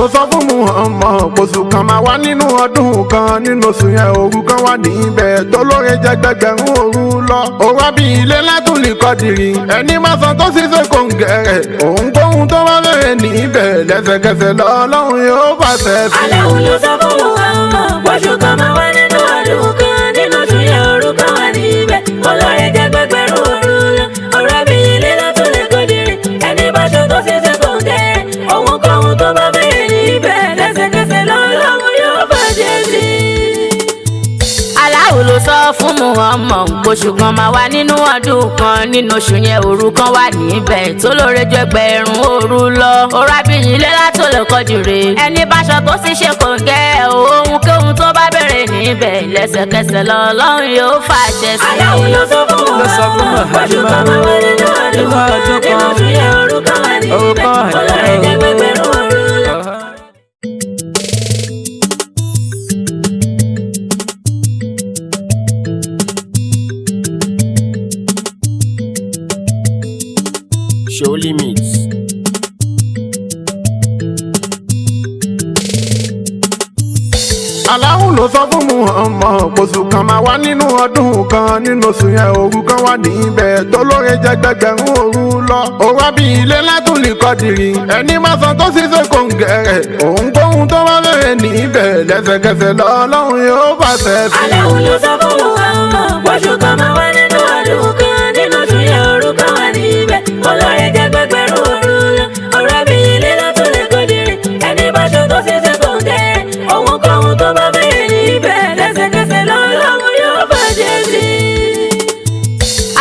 ló sọ fún Muhammad oṣù kan máa wá nínú ọdún kan, nínú oṣù yẹn òru kan wà níbẹ̀ tó lóore jẹ gbẹgbẹ̀rún òru lọ. òru àbí ilé látùlì kọdìrì ẹni máa san tó ṣiṣẹ́ kò ń gẹ̀rẹ̀, òun kóhun tó bá bẹ̀rẹ̀ níbẹ̀ lẹ́sẹ̀kẹsẹ̀ lọ́lọ́run yóò fàṣẹ sí. Allahu ló sọ fún Muhammad oṣù kan máa wá nínú ọdún kan, nínú oṣù yẹn òru kan wà níbẹ̀ tó lóore jẹ gbẹgbẹ̀rún òru lọ. òru àbí ilé látùlì kọdìrì ẹni bá san tó ṣiṣẹ́ kò ń gẹ̀rẹ̀, òun kóhun tó bá bẹ̀rẹ̀ níbẹ̀ lẹ́sẹ̀kẹsẹ̀ lọ́lọ́run yóò fàṣẹ sí. Allahu ló sọ fún Muhammad oṣù kan máa wá nínú ọdún kan, nínú oṣù yẹn òru kan wà níbẹ̀ tó lóore jẹ gbẹ̀rún òru lọ. òru àbíyìn lélá tó lè kọjúre ẹni báṣọ tó sì ṣe kò gẹ́ ohun kéhun tó bá bẹ̀rẹ̀ níbẹ̀ lẹ́sẹ̀kẹsẹ̀ lọ́lọ́run yóò fàṣẹ sí. Allahu ló sọ fún Muhammad oṣù kan máa wá nínú ọdún kan, nínú oṣù yẹn òru kan wà níbẹ̀ tó lóore jẹ gbẹgbẹ̀rún òru lọ. Show limits. Allahu ló sọ fún Muhammad oṣù kan máa wá nínú ọdún kan, nínú oṣù yẹn òru kan wà níbẹ̀ tó lóore jẹ gbẹgbẹ̀rún òru lọ. òru àbí ilé látùlì kọdìrì ẹni máa san tó ṣiṣẹ́ kò ń gẹ̀rẹ̀, òun kóhun tó bá bẹ̀rẹ̀ níbẹ̀ lẹ́sẹ̀kẹsẹ̀ lọ́lọ́run yóò fàṣẹ sí. Allahu ló sọ fún Muhammad oṣù kan máa wá nínú ọdún kan, nínú oṣù yẹn òru kan wà níbẹ̀ tó lóore jẹ gbẹgbẹ̀rún òru lọ. òru àbí ilé látùlì kọdìrì ẹni bá san tó ṣiṣẹ́ kò ń gẹ̀rẹ̀, òun kóhun tó bá bẹ̀rẹ̀ níbẹ̀ lẹ́sẹ̀kẹsẹ̀ lọ́lọ́run yóò fàṣẹ sí.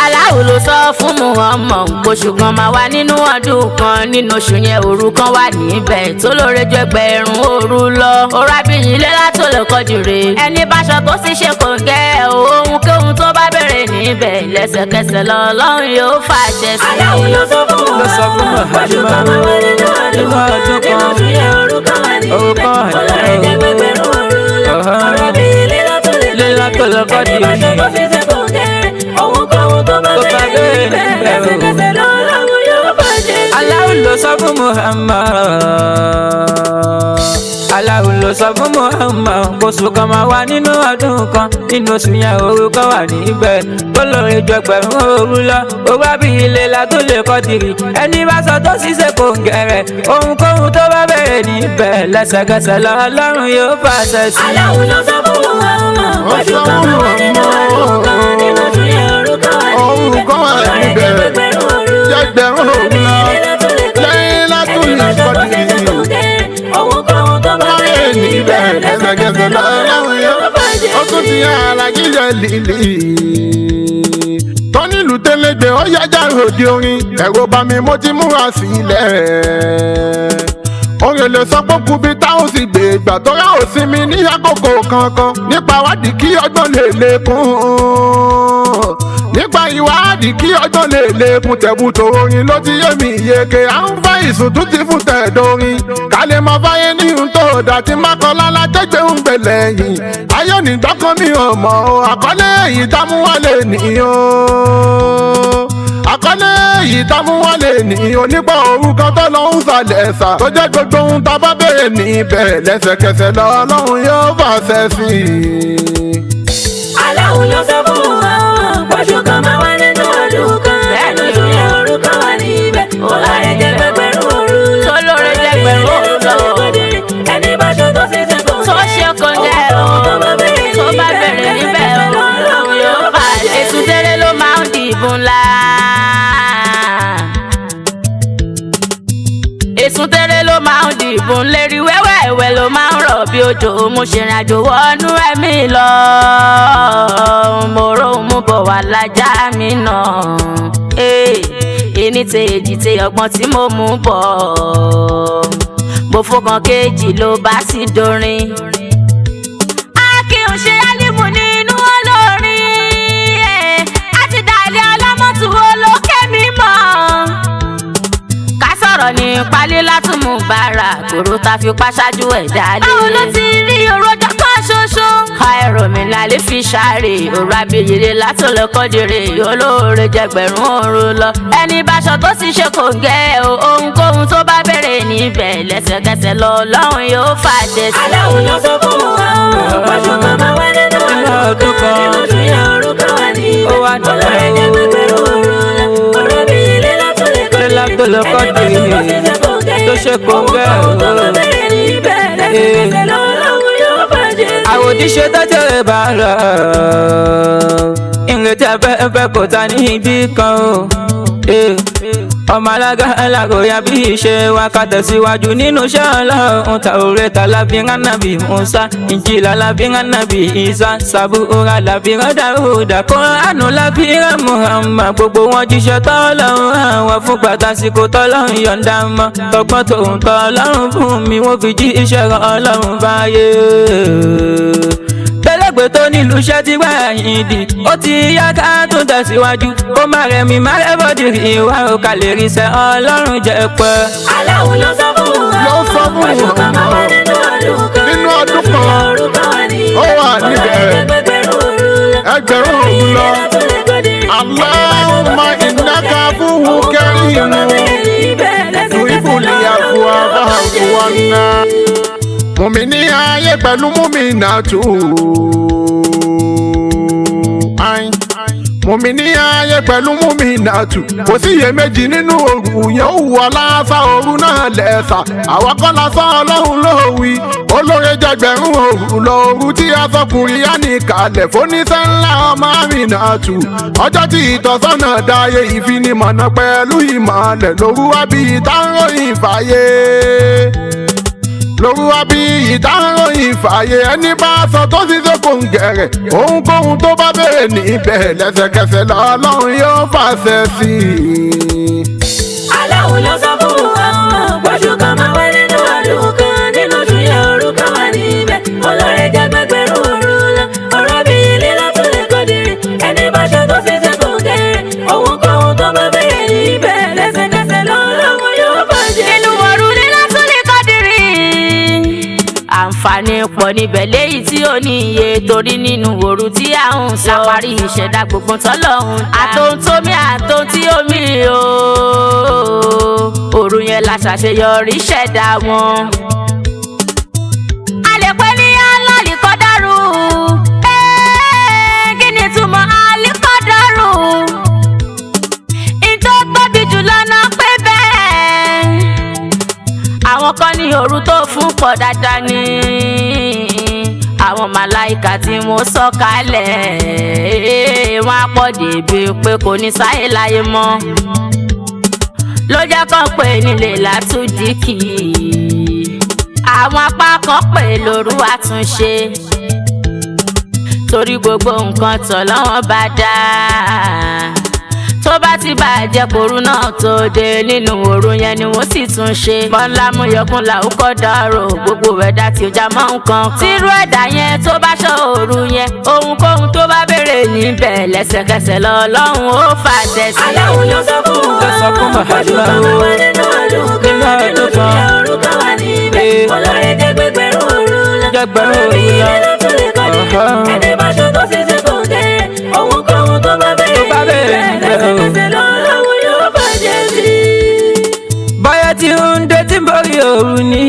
Allahu ló sọ fún Muhammad oṣù kan máa wá nínú ọdún kan, nínú oṣù yẹn òru kan wà níbẹ̀ tó lóore jẹ gbẹ̀rún òru lọ. òru àbíyìn lélá tó lè kọjúre ẹni báṣọ tó sì ṣe kò gẹ́ ohun kéhun tó bá bẹ̀rẹ̀ níbẹ̀ lẹ́sẹ̀kẹsẹ̀ lọ́lọ́run yóò fàṣẹ sí. Allahu ló sọ fún Muhammad oṣù kan máa wá nínú ọdún kan, nínú oṣù yẹn òru kan wà níbẹ̀ tó lóore jẹ gbẹgbẹ̀rún òru lọ. òru àbíyìn lélá tó lè kọjúre ẹni báṣọ tó sì ṣe kò gẹ́ ohun kóhun tó bá bẹ̀rẹ̀ níbẹ̀ lẹ́sẹ̀kẹsẹ̀ lọ́lọ́run yóò fàṣẹ sí. Allahu ló sọ fún Muhammad. Allahu ló sọ fún Muhammad oṣù kan máa wá nínú ọdún kan, nínú oṣù yẹn òru kan wà níbẹ̀ tó lóore jẹ gbẹ̀rún òru lọ. òru àbí ilé la tó lè kọdìrì ẹni bá sọ tó ṣiṣẹ́ kò ń gẹ̀rẹ̀, ohunkóhun tó bá bẹ̀rẹ̀ níbẹ̀ lẹ́sẹ̀kẹsẹ̀ lọ́lọ́run yóò fàṣẹ sí. Allahu ló sọ fún Muhammad oṣù kan máa wá nínú ọdún kan, nínú oṣù yẹn òru kan wà níbẹ̀ tó lóore jẹ gbẹgbẹ̀rún òru lọ. gbẹgbẹ̀rún òru lọ lẹ́yìn látùlì kọdìrì ohunkóhun tó bá bẹ̀rẹ̀ níbẹ̀ lẹ́sẹ̀kẹsẹ̀ lọ́lọ́run yóò fàṣẹ sí. ó tún ti yàn alájíjẹ lílì tó nílùú tẹ́lẹ̀gbẹ̀ ó yájà ròde orin ẹ̀rọ bá mi mo ti múra sílẹ̀. orin lè sọ pé kúbi táwọn sì gbé ìgbà tó yà ó sinmi ní àkókò kankan nípa wádìí kí ọgbọ́n lè lékún, nípa ìwádìí kí ọgbọ́n lè lékún tẹ̀bùtò orin ló ti yé mi yeke. à ń fẹ́ ìsùtú ti fún tẹ̀dọ̀rin ká lè mọ fáyé ní ohun tó dà tí mákọ́lá lájẹ́gbẹ́ ń gbẹ̀lẹ̀ yìí ayé onígbọ́kàn mi ò mọ̀ ọ́ àkọlé èyí tá mú wálé nìyó, àkọlé èyí tá mú wálé nìyó nípa orúkọ tó lọ ń sàlẹ̀ ẹ̀sà tó jẹ́ gbogbo ohun tá bá bẹ̀rẹ̀ níbẹ̀ lẹ́sẹ̀kẹsẹ̀ lọ́lọ́run yóò fàṣẹ sí i. Allahu ló sọ fún Muhammad oṣù kan máa wá nínú ọdún kan, nínú oṣù yẹn òru kan wà níbẹ̀ tó lóore jẹ gbẹgbẹ̀rún òru lọ. tó lóore jẹ gbẹ̀rún òru lọ. ẹni bá ṣe tó ṣiṣẹ́ kò tó ṣe kò gẹ́ ohun tó bá bẹ̀rẹ̀ níbẹ̀ lọ́lọ́run yóò fàṣẹ sí. èṣù tẹ́lẹ̀ ló máa ń dìbò ńlá. èṣù tẹ́lẹ̀ ló máa ń dìbò ńlérí wẹ́wẹ́wẹ́ ló máa ń rọ̀ bí òjò. mo ṣèrìn àjò wọnú ẹ̀mí lọ, mo rò mú bọ̀ wá lájà mi náà. ẹni tẹ èjì tẹ ọgbọ́n tí mo mú bọ̀, mo fọkàn kejì ló bá sì dorin. a kì í ṣe álímù nínú olórin, àti dàlẹ́ ọlọ́mọ́tò olókè mímọ́. ká sọ̀rọ̀ ní pálí látùmù bára kòró ta fi pa ṣáájú ẹ̀ dálé. báwo ló ti rí òròjọ́ kan ṣoṣo káìrò mi lálẹ́ fi ṣàárè òru abiyire látòlè kọ́dìrè olóore jẹgbẹ̀rún òru lọ. ẹni báṣọ tó sì ṣe kò gẹ́ o ohunkóhun tó bá bèrè níbẹ̀ lẹ́sẹ̀kẹsẹ̀ lọ lọ́hùn yóò fàṣẹ sí. aláwo ló sọ fún wa pàṣẹ kan máa wá nínú ọdún kan nínú oṣù yẹn orúkọ wà níbẹ̀ olóore jẹgbẹ̀rún òru lọ. òru abiyire látòlè kọ́dìrè ẹni báṣọ tó sì ṣe kò gẹ́ tó ṣe kò gẹ́ ohunkóhun tó bá bèrè níbẹ̀ lẹ́sẹ̀kẹsẹ̀ lọ lọ́hùn yóò fàṣẹ sí. àwòdìṣe tẹ́tẹ̀rẹ̀ bá rọ̀ ìrètí afẹ́fẹ́ kò ta ní ìdí kan o. ọmọ alága alágòyà bí ìṣe wa ká tẹ̀síwájú nínú iṣẹ́ ọlọ́run Taurata láfihàn nàbì Musa Injila láfihàn nàbì Isa Sabura láfihàn Dáúdà Kùránù láfihàn Muhammad gbogbo wọn jíṣẹ́ tọ́lọ́run àwọn fún pàtàkì tọ́lọ́run yọ̀ǹda mọ́ tọgbọ́n tòun tọ́lọ́run fún mi wọ́n fi jí iṣẹ́ ọlọ́run báyé tẹ́lẹ̀gbẹ́ tó nílùú iṣẹ́ ti gbà yín di ó ti yá ká tún tẹ̀síwájú ó má rẹ̀ mí má rẹ̀ bọ́dì ìwà òkà lè rí sẹ́ ọlọ́run jẹ́ pẹ́. aláwo ló sọ fún wa oṣù kan máa wá nínú ọdún kan orúkọ wà níbẹ̀ ó wà níbẹ̀ ẹgbẹ̀rún òru lọ. Allahumma innaka afuwwun karimun tuhibbul afwa fa'fu anna. Mùmínì ayé pẹ̀lú mùmínà tù. Mùmínì ayé pẹ̀lú mùmínà tù. Kò sí iyèméjì nínú òru yẹn ó wù aláṣà òru náà lẹ́sà. Àwa kọ́ la sọ ọlọ́run ló wí. Olóore jẹgbẹ̀rún òru lọ òru tí asọkùnrin yá ní kalẹ̀ fóníṣẹ́ ńlá ọmọ àmìnà tù. Ọjọ́ tí ìtọ́sọ́nà dáyé ìfinimọ̀nà pẹ̀lú ìmọ̀lẹ̀ lóru wá bí ìtàròyìn fàyè. Lóru wá bí ìdáròyìn fàyè ẹni bá sọ tó sì ṣe kò ń gẹ̀rẹ̀ ohunkóhun tó bá bèrè níbẹ̀ lẹ́sẹ̀kẹsẹ̀ lọ́lọ́run yóò fàṣẹ sí i. aláwo ló sọ fún wa pàṣẹ kan máa wá nínú ọdún kan nínú oṣù yẹn orúkọ wà níbẹ̀ olóore jẹgbẹ̀rún òru lọ. òru abiyire látòlè kọ́dìrì ẹni báṣọ tó sì ṣe kò ń gẹ̀rẹ̀ ohunkóhun tó bá bèrè níbẹ̀ lẹ́sẹ̀kẹsẹ̀ lọ́lọ́run yóò fàṣẹ. nínú òru ní látòlè kọ́dìrì àǹfààní pọ̀ níbẹ̀ léyìí tí ó ní iye torí nínú òru tí à ń sọ láparí ìṣẹ̀dá gbogbo tọ́lọ́hún àtòhun tó mí àtòhun tí ó mí o òru yẹn la ṣàṣeyọrí ṣẹ̀dá wọn. a lè pè ní alálìkọ́dárù kí ni túmọ̀ alíkọ́dárù ìtò tóbi jùlọ náà pé bẹ́ẹ̀ àwọn kan ní òru tó fún pọ̀ dáadáa ni àwọn màláìka tí wọ́n sọ kalẹ̀ wọ́n á pọ̀ débi pé kò ní sáyé láyé mọ́ ló jẹ́ kàn pé nílé látúndíkì àwọn apá kan pè lóru àtúnṣe torí gbogbo nǹkan tọ́lọ́wọ́n bá dá tó bá ti bàjẹ́ kòru náà tó dé nínú òru yẹn ni wọ́n sì tún ṣe. bọ́ńlá mú yọkùn làwùkọ́ dárò gbogbo ẹ̀dá tí ó já mọ́ nǹkan. tírú ẹ̀dá yẹn tó bá ṣọ́ òru yẹn ohunkóhun tó bá béèrè níbẹ̀ lẹ́sẹ̀kẹsẹ̀ lọ́lọ́run ó fàṣẹ sí. aláwo ló sọ fún wa pàṣẹ kan máa wá nínú ọdún kan nínú oṣù yẹn orúkọ wà níbẹ̀ olóore jẹgbẹ̀rún òru lọ. òru abiyire látòlè kọ́dìrì ẹni báṣọ tó sì ṣe kò ń gẹ̀rẹ̀ ohunkóhun tó bá bèrè lẹ́sẹ̀kẹsẹ̀ lọ́lọ́run yóò fàṣẹ sí. báyọ̀ tí ń dé tí ń borí òru ní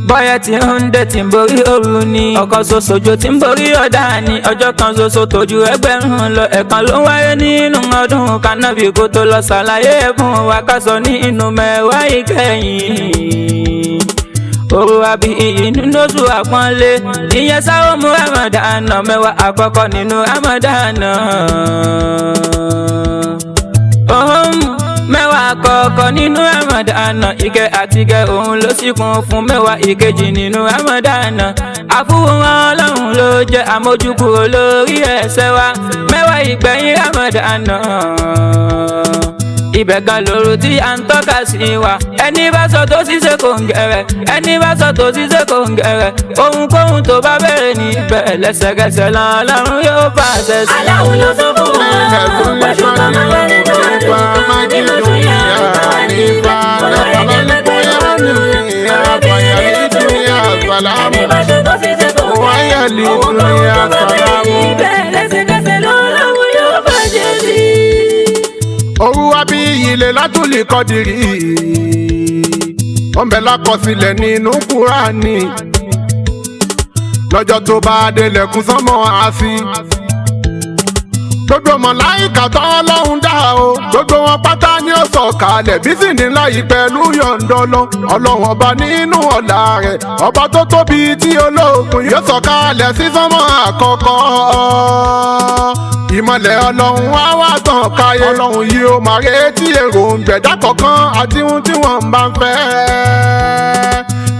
báyọ̀ tí ń dé tí ń borí òru ní ọ̀kan ṣoṣo jò tí ń borí ọ̀dà ní ọjọ́ kan ṣoṣo tójú ẹgbẹ̀rún lọ ẹ̀kan ló wáyé nínú ọdún kanábì kó tó lọ ṣàlàyé ẹ̀bùn wa ká sọ nínú mẹ́wàá ìkẹyìn. òru àbí nínú oṣù àpọ́nlé ìyẹn sáwọ́ mú Ramadan mẹ́wàá àkọ́kọ́ nínú Ramadan. mẹ́wàá àkọ́kọ́ nínú Ramadan ìkẹ́ àtìkẹ́ òun ló sì kún fún mẹ́wàá ìkejì nínú Ramadan. àfúwọ́n Ọlọ́run ló jẹ́ àmójúkúrò lórí ẹ̀ṣẹ̀ wa mẹ́wàá ìgbẹ̀yìn Ramadan. ibẹ̀ gan lóru tí à ń tọ́ka sí wa ẹni bá sọ tó ṣiṣẹ́ kò ń gẹ̀rẹ̀ ẹni bá sọ tó ṣiṣẹ́ kò ń gẹ̀rẹ̀ ohunkóhun tó bá bẹ̀rẹ̀ níbẹ̀ lẹ́sẹ̀kẹsẹ̀ lọ́lọ́run yóò fàṣẹ sí. aláwo ló sọ fún wa pàṣẹ kan máa wá nínú ọdún kan nínú oṣù yẹn orúkọ wà níbẹ̀ olóore jẹgbẹ̀rún òru lọ. òru abiyire látòlè kọ́dìrì sàlámù. ẹni bá ṣe tó fi ṣe kò ń wáyà lè òun kò dúnìyà tó bá bẹ̀rẹ̀ sàlámù. níbẹ̀ lẹ́sẹ̀kẹsẹ̀ lọ́lọ́run yóò bàjẹ́ sí. òru abíyì lè látúlì kọ́dìrì ó ń bẹ lákọsílẹ̀ nínú Kúránì lọ́jọ́ tó bá délẹ̀kùn sánmọ̀ àsì. gbogbo màláíkà tó Ọlọ́run dá o gbogbo wọn pátá ni ó sọ̀kalẹ̀ bí sì ní láyé pẹ̀lú yọ̀ǹdọ́lọ́ Ọlọ́run ọba nínú ọlá rẹ̀ ọba tó tóbi tí olóògùn yóò sọ̀kalẹ̀ sí sánmọ̀ àkọ́kọ́. ìmọ̀lẹ̀ Ọlọ́run wá wá tàn káyé Ọlọ́run yìí ó máa retí èròǹgbẹ̀dá kọ̀ọ̀kan àti ohun tí wọ́n bá ń fẹ́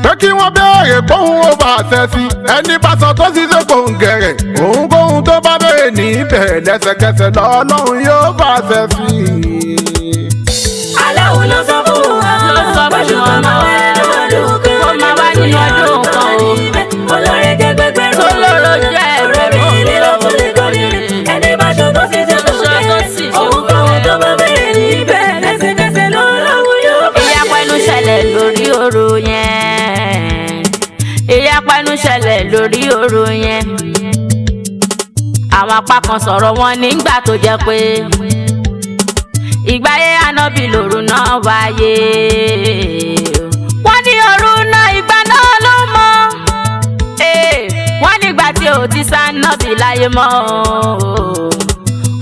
pé kí wọ́n béèrè kóhun ó bá ṣẹ sí ẹni bá sọ tó sì ṣe kòǹgẹ̀rẹ̀ òun kóhun tó bá béèrè níbẹ̀ lẹ́sẹ̀kẹsẹ̀ lọ́lọ́run yóò bá ṣẹ sí. aláwo ló sọ fún wa bóṣù kan máa wá nínú ọdún kan olóore jẹ́ gbẹgbẹ̀rún Olóró jẹ́ ọ̀rẹ́ mi ilé ló tún lè kọ́ni ẹni bá ṣe tó sì ṣe kò ń òun kóhun tó bá béèrè níbẹ̀ lẹ́sẹ̀kẹsẹ̀ lọ́lọ́run yóò bá ṣẹ sí. ìyapa ẹnu ṣẹlẹ̀ lórí ọ̀rọ̀ yẹn ìyapa ẹnu ṣẹlẹ̀ lórí ọ̀rọ̀ yẹn àwọn apá kan sọ̀rọ̀ wọn nígbà tó jẹ́ pé ìgbáyé ànábì lòru náà wáyé wọ́n ní òru náà ìgbà náà ló mọ́ wọ́n nígbà tí ò ti sá nábì láyé mọ́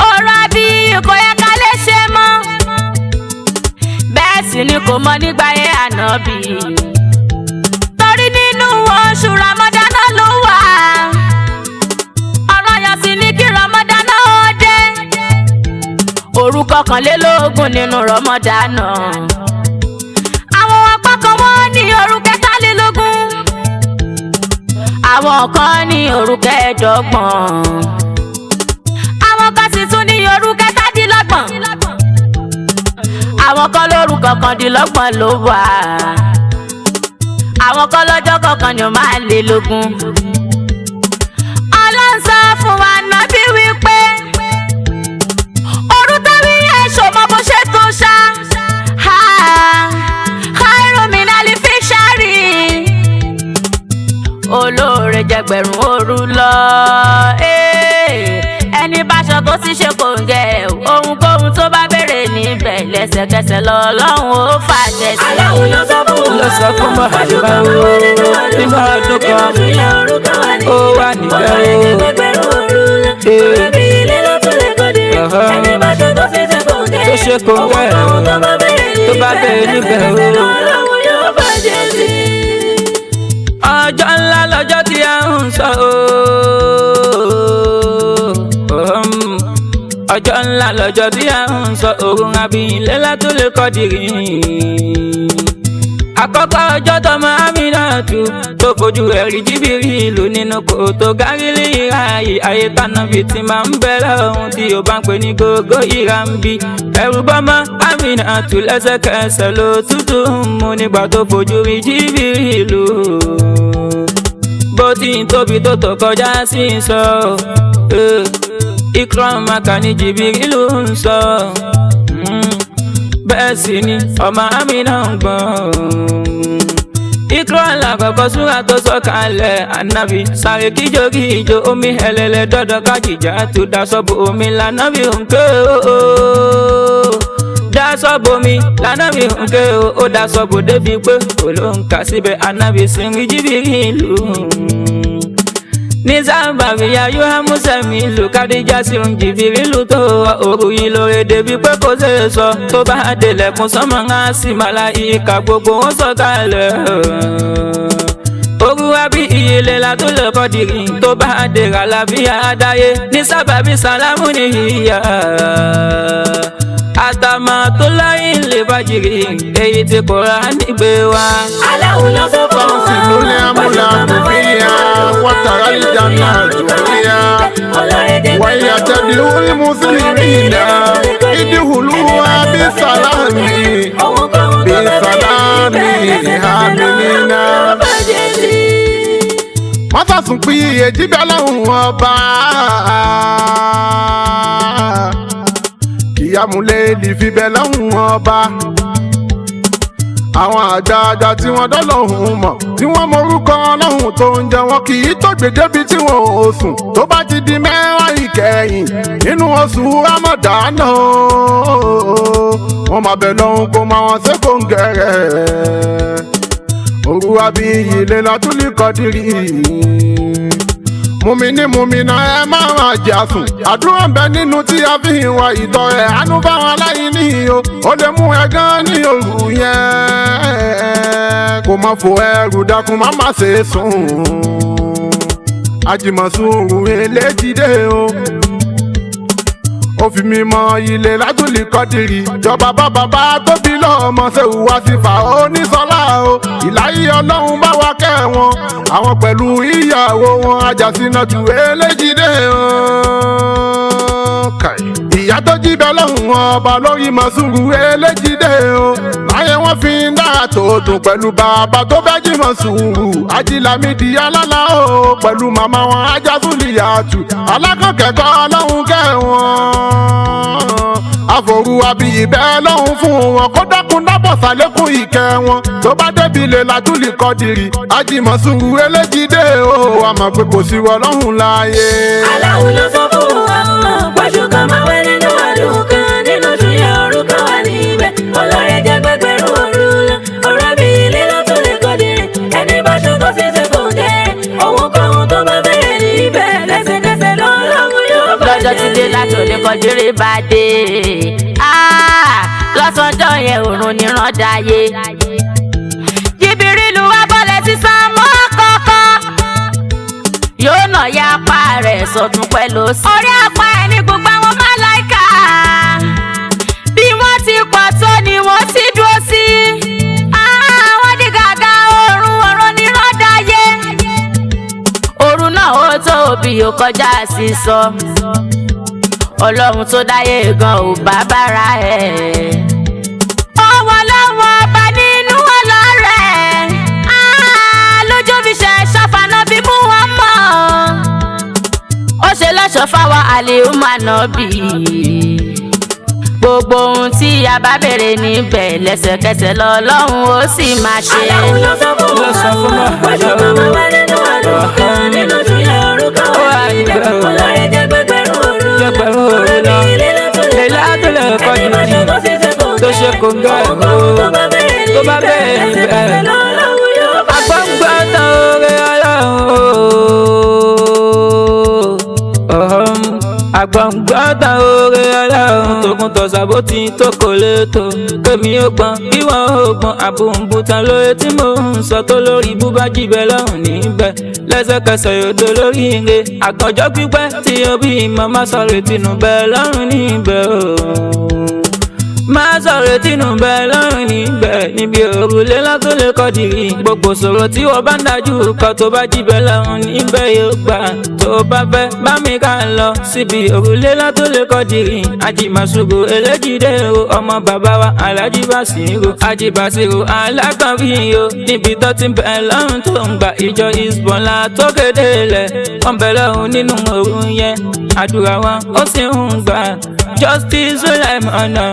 ọ̀rọ̀ àbí kò yẹ ká lè ṣe mọ́ bẹ́ẹ̀ sì ni kò mọ nígbà yẹn ànábì torí nínú oṣù ramadana ló wà ọ̀rọ̀ yàn sí ní kí ramadana ó dé òru kọkànlélógún nínú ramadana àwọn apá kan wọ́n ní òru kẹtàlélógún àwọn kan ní òru kẹẹ̀ẹ́dọ́gbọ̀n àwọn kan sì tún ní òru kẹtàdínlọ́gbọ̀n àwọn kan lóru kọkàndínlọ́gbọ̀n ló wà àwọn kan lọ́jọ́ kọ̀ọ̀kan ni ó máa lé lógún. Ọlọ́run sọ fún wa nábì wípé òru tó rí èso mọ bó ṣe tó ṣá khairun minal fishari olóore jẹgbẹ̀rún òru lọ ẹni bá ṣọ tó sì ṣe kò ń gẹ ohunkóhun tó bá béèrè níbẹ̀ lẹ́sẹ̀kẹsẹ̀ lọ́lọ́run ó fàṣẹ sí. aláwo ló sọ fún Màhàmá o nínú ọdún kan ó wà níbẹ̀ o tó ṣe kò ń gẹ tó bá béèrè níbẹ̀ o. ọjọ́ ńlá lọ́jọ́ tí a ń sọ o. ọjọ́ ńlá lọ́jọ́ tí a ń sọ òun àbíyìn Laylatul Qadri. àkọ́kọ́ ọjọ́ tọmọ Aminatu tó fojú ẹ̀rí Jibrilu nínú kòtò Gálílì ìráyè ayé tánàbí tí máa ń bẹ lọ́hùn tí ó bá ń pè ní gógó ìrà ń bí. ẹ̀rù bọ́mọ Aminatu lẹ́sẹ̀kẹsẹ̀ ló tútù mú nígbà tó fojú rí Jibrilu. bó ti ń tóbi tó tó kọjá sí sọ Ikram Maka ní Jibrilu ń sọ bẹ́ẹ̀ sì ni ọmọ Amina ń gbọ́n. Ikram lákọ̀ọ́kọ́ súra tó sọ̀kalẹ̀ ànábì sáré kíjòkì ìjò omi ẹlẹ́lẹ́ dọ́dọ̀ kájìjà tó daṣọ́bù omi lànàbì ń ké o daṣọ́bù omi lànàbì ń ké o ó daṣọ́bù débi pé olóńkà síbẹ̀ ànábì sì ń rí Jibrilu. ní sábàbí ayúhà mùsẹ̀mí lù Kádíjà sí ń Jibrilu tó wà òru yìí lóore débi pé kò ṣe é sọ tó bá délẹ̀kùn sánmọ̀ ńlá sí màláíkà gbogbo wọn sọ̀kalẹ̀. òru abíyì Laylatul Qadri tó bá dèrà lábíyá dáyé ní sábàbí sálámù nìyíyá. àtàmà tó láyé lè bàjìrì èyí tí Kùránì gbé wá. aláwo ló sọ fún wa lórí amúlá kùfìyà wàtàrà ìjànà jùlíyà wàyà tẹ̀lé orí mùsùlùmí náà ìdíhùlù wa bí sàlámì hàmìnínà. wọ́n sàsùn pé èjì bẹ́ẹ̀ lọ́hùn ọba kìyàmúlẹ̀ èdè fi bẹ́ẹ̀ lọ́hùn ọba. àwọn àgbààgbà tí wọ́n dọ́lọ́hùn mọ̀ tí wọ́n morúkọ ọlọ́hun tó ń jẹ wọn kì í tó gbèdébi tí wọn ò sùn tó bá ti di mẹ́wàá ìkẹyìn nínú oṣù Rámádánà wọ́n máa bẹ̀ lọ́hùn kó máa wọn ṣe kó ń gẹ̀rẹ́ òru abiyì Laylatul Qadri mùmínà ẹ máa máa jẹ àsùn àdúrà ń bẹ nínú tí a fi ń wa ìtọ̀ ẹ̀ àánú fáwọn aláìní o ó lè mú ẹ gan ní òru yẹn kó má fò ẹrù dákun má má ṣe sùn àjìmọ̀sùn eléjìdé o ó fi mi mọ Laylatul Qadri jọba bàbá tóbi lọ́mọ ṣe hùwà sí fà ó ní sọlá o ìláyé ọlọ́run bá wa kẹ́ wọn àwọn pẹ̀lú ìyàwó wọn Àjàsínátù eléjìdé o ìyá tó jí bẹ lọ́hùn ọba lórí Mọ̀súrù eléjìdé o láyé wọn fi ń dára tó dùn pẹ̀lú bàbá tó bẹ́ jí Mọ̀súrù Ajílámídì alálà o pẹ̀lú màmá wọn Àjàsúlìyàtù alákọ̀ọ́kẹ́kọ̀ọ́ ọlọ́run kẹ́ wọn àforú abiyì bẹ́ẹ̀ lọ́hùn fún wọn kó dákun dábọ̀ sàlékún ìkẹ́ wọn tó bá débi Laylatul Qadri Mọ̀súrù eléjìdé o àmọ́ pé kò sí wọ́n lọ́hùn láàyè. aláwo ló sọ fún àwọn pọ̀jù kan máa wẹ́ nínú ọdún kan nínú oṣù yẹn òru kan wà níbẹ̀ olóore jẹ́ gbẹgbẹ̀rún òru lọ ọ̀rọ̀ bí Laylatul Qadri ẹni bá ṣògo sí ṣe kò gẹ́ òun kọ́hún tó bá bẹ̀rẹ̀ níbẹ̀ lẹ́sẹ̀kẹsẹ̀ lọ́lọ́run yóò bá lọ́jọ́ tí Laylatul Qadri bá dé lọ́sọ̀jọ́ yẹn òrùn ní rọ́dáyé Jìbìrìlù wá bọ́lẹ̀ sí sánmọ̀ kọ́kọ́ yóò nà ya apá rẹ̀ sọ̀tún pẹ̀lú sí. orí apá ẹ̀ ní gbogbo àwọn màláíkà bí wọ́n ti pọ̀ tó ni wọ́n sì dúró sí. àwọn di gàgà òrùn ní rọ́dáyé òrùn náà ó tóbi ó kọjá sísọ ọlọ́run tó dáyé gan ò bá bára ẹ̀. ọwọ́ lọ́wọ́ ọba nínú ọlọ́rẹ̀ lójú fi ṣe ṣọ́fàná bí mú wọn mọ́ ó ṣe lọ́ṣọ́ fáwọn àlèhùnmá náà bì gbogbo ohun tí a bá béèrè níbẹ̀ lẹ́sẹ̀kẹsẹ̀ lọ́lọ́run ó sì máa ṣe. aláwo ló sọ fún àwọn pọ̀jù kan máa wẹ́ nínú ọdún kan nínú oṣù yẹn òru kan wà níbẹ̀ olóore jẹ́ gbẹgbẹ̀rún òru lọ ọ̀rọ̀ bí Laylatul Qadri ẹni bá ṣògo sí ṣe kò tó ṣe kò ń gẹ́ tó bá bẹ̀rẹ̀ níbẹ̀ lẹ́sẹ̀kẹsẹ̀ lọ́lọ́run yóò bá ṣe. agbọ́ngbọ́n oore ọlọ́run agbọ̀ngbọ́dà oore ọlọ́run tókun tọ̀sàbó ti tó kò létò kémi ó gbọ́n bí wọ́n ó gbọ́n àbòǹbùtàn lóye tí mò ń sọ tó lórí búbá jìbẹ́ lọ́rùn níbẹ̀ lẹ́sẹ̀kẹsẹ̀ yòdó lórí ire àgànjọ́ pípẹ́ tí ó bí màmá sọ̀rọ̀ ìtinú bẹ́ẹ̀ lọ́rùn níbẹ̀ o máa sọ̀rọ̀ tínú bẹ́ẹ̀ lọ́rùn níbẹ̀ níbi òru Laylatul Qadri gbogbo sọ̀rọ̀ tí wọ́n bá ń dájú kọ́ tó bá jíbẹ̀ lọ́rùn níbẹ̀ yóò gbà tó bá fẹ́ bá mi ká lọ síbi òru Laylatul Qadri Mọ̀súrù eléjìdé o ọmọ bàbá wa Alhaji Basiru alákànfí o níbi tó ti bẹ̀ lọ́rùn tó ń gba ìjọ Hizbullah tó kéde lẹ̀ wọ́n bẹ̀ lọ́rùn nínú òru yẹn àdúrà wọn ó sì ń gbà Justice Sulaimana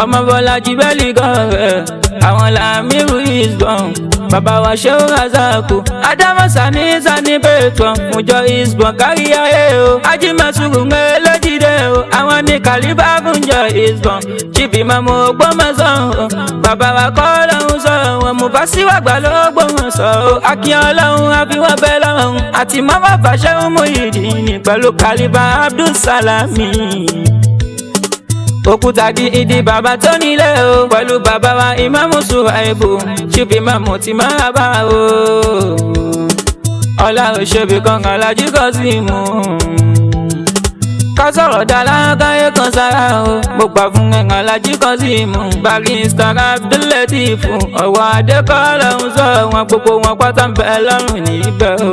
ọmọ Bọ́lájí bẹ́ẹ̀lì gọ́ọ̀rẹ́ àwọn làmírù Hizbun bàbá wa Shehu Razaku Adámọ̀sá ní sani pẹ̀tàn fúnjọ Hizbun kárí ayé o Mọ̀súrù eléjìdé o àwọn ní kàlíbà fúnjọ Hizbun Chief Imam Ògbómọ̀ṣọ́ o bàbá wa kọ́ lọ́hún sọ̀rọ̀ wọn mú fásíwá gbà l'Ógbómọ̀ṣọ́ o akíyan ọlọ́run àfiwọ́n bẹ́ẹ̀ lọ́hún àti mọ́mọ́ fàṣẹ́hùn Muyideen pẹ̀lú kàlíbà Abdulsalami òkúta di ìdí bàbá tó nílé o pẹ̀lú bàbá wa Ìmáàmù Suhaibu Chief Imam ti máa bá o ọlá òṣèbí kan Alhaji Kazeemu ká sọ̀rọ̀ dára káyé kan sára o mo gbà fún Alhaji Kazeemu Barrister Abdul-Lateef ọ̀wọ́ adékọ́lá ń sọ wọn gbogbo wọn pátá ń bẹ lọ́rùn níbẹ̀ o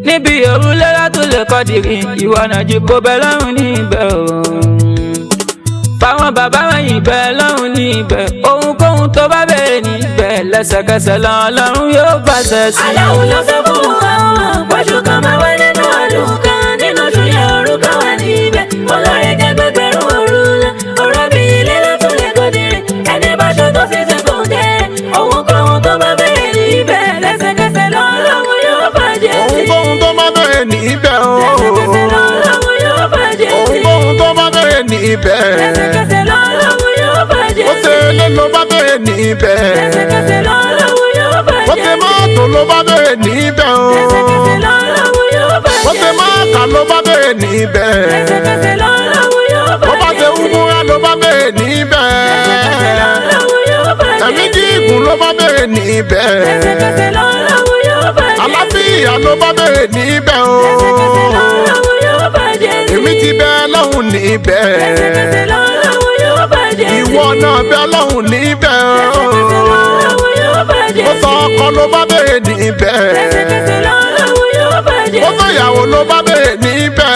níbi òru Laylatul Qadri ìwọ náà jí kó bẹ lọ́rùn níbẹ̀ o fáwọn bàbá wọ̀nyí bẹ lọ́rùn níbẹ̀ ohunkóhun tó bá bẹ̀rẹ̀ níbẹ̀ lẹ́sẹ̀kẹsẹ̀ lọ́lọ́run yóò fàṣẹ sí. aláwo ló sọ fún àwọn pọ̀jù kan máa wẹ́ nínú ọdún kan nínú oṣù yẹn òru kan wà níbẹ̀ olóore jẹ́ gbẹgbẹ̀rún òru lọ ọ̀rọ̀ bí Laylatul Qadri ẹni bá ṣògo sí ṣe níbẹ̀. lẹ́sẹ̀kẹsẹ̀ lọ́lọ́run yóò bàjẹ́ ó ṣe ilé ló bá bẹ̀rẹ̀ níbẹ̀. lẹ́sẹ̀kẹsẹ̀ lọ́lọ́run yóò ó bàjẹ́ ṣe mọ́tò ló bá bẹ̀rẹ̀ níbẹ̀ o. lẹ́sẹ̀kẹsẹ̀ lọ́lọ́run yóò ó bàjẹ́ ṣe mọ́ọ̀kà ló bá bẹ̀rẹ̀ níbẹ̀. lẹ́sẹ̀kẹsẹ̀ lọ́lọ́run yóò ó bá ṣe bàjẹ́ wúmúra ló bá bẹ̀rẹ̀ níbẹ̀. lẹ́sẹ̀kẹsẹ̀ lọ́lọ́run yóò bàjẹ́ ẹ̀mí gígùn ló bá bẹ̀rẹ̀ níbẹ̀. lẹ́sẹ̀kẹsẹ̀ lọ́lọ́run yóò bàjẹ́ àlàáfíà ló bá bẹ̀rẹ̀ níbẹ̀ o. lẹ́sẹ̀kẹsẹ̀ lọ́lọ́run yóò bàjẹ́ èmi ti bẹ lọ́hùn níbẹ̀. lẹ́sẹ̀kẹsẹ̀ lọ́lọ́run yóò bàjẹ́ ìwọ náà bẹ lọ́hùn níbẹ̀ o. lẹ́sẹ̀kẹsẹ̀ lọ́lọ́run yóò bàjẹ́ ó sọ ọkọ ló bá bẹ̀rẹ̀ níbẹ̀. lẹ́sẹ̀kẹsẹ̀ lọ́lọ́run yóò bàjẹ́ ó sọ ìyàwó ló bá bẹ̀rẹ̀ níbẹ̀.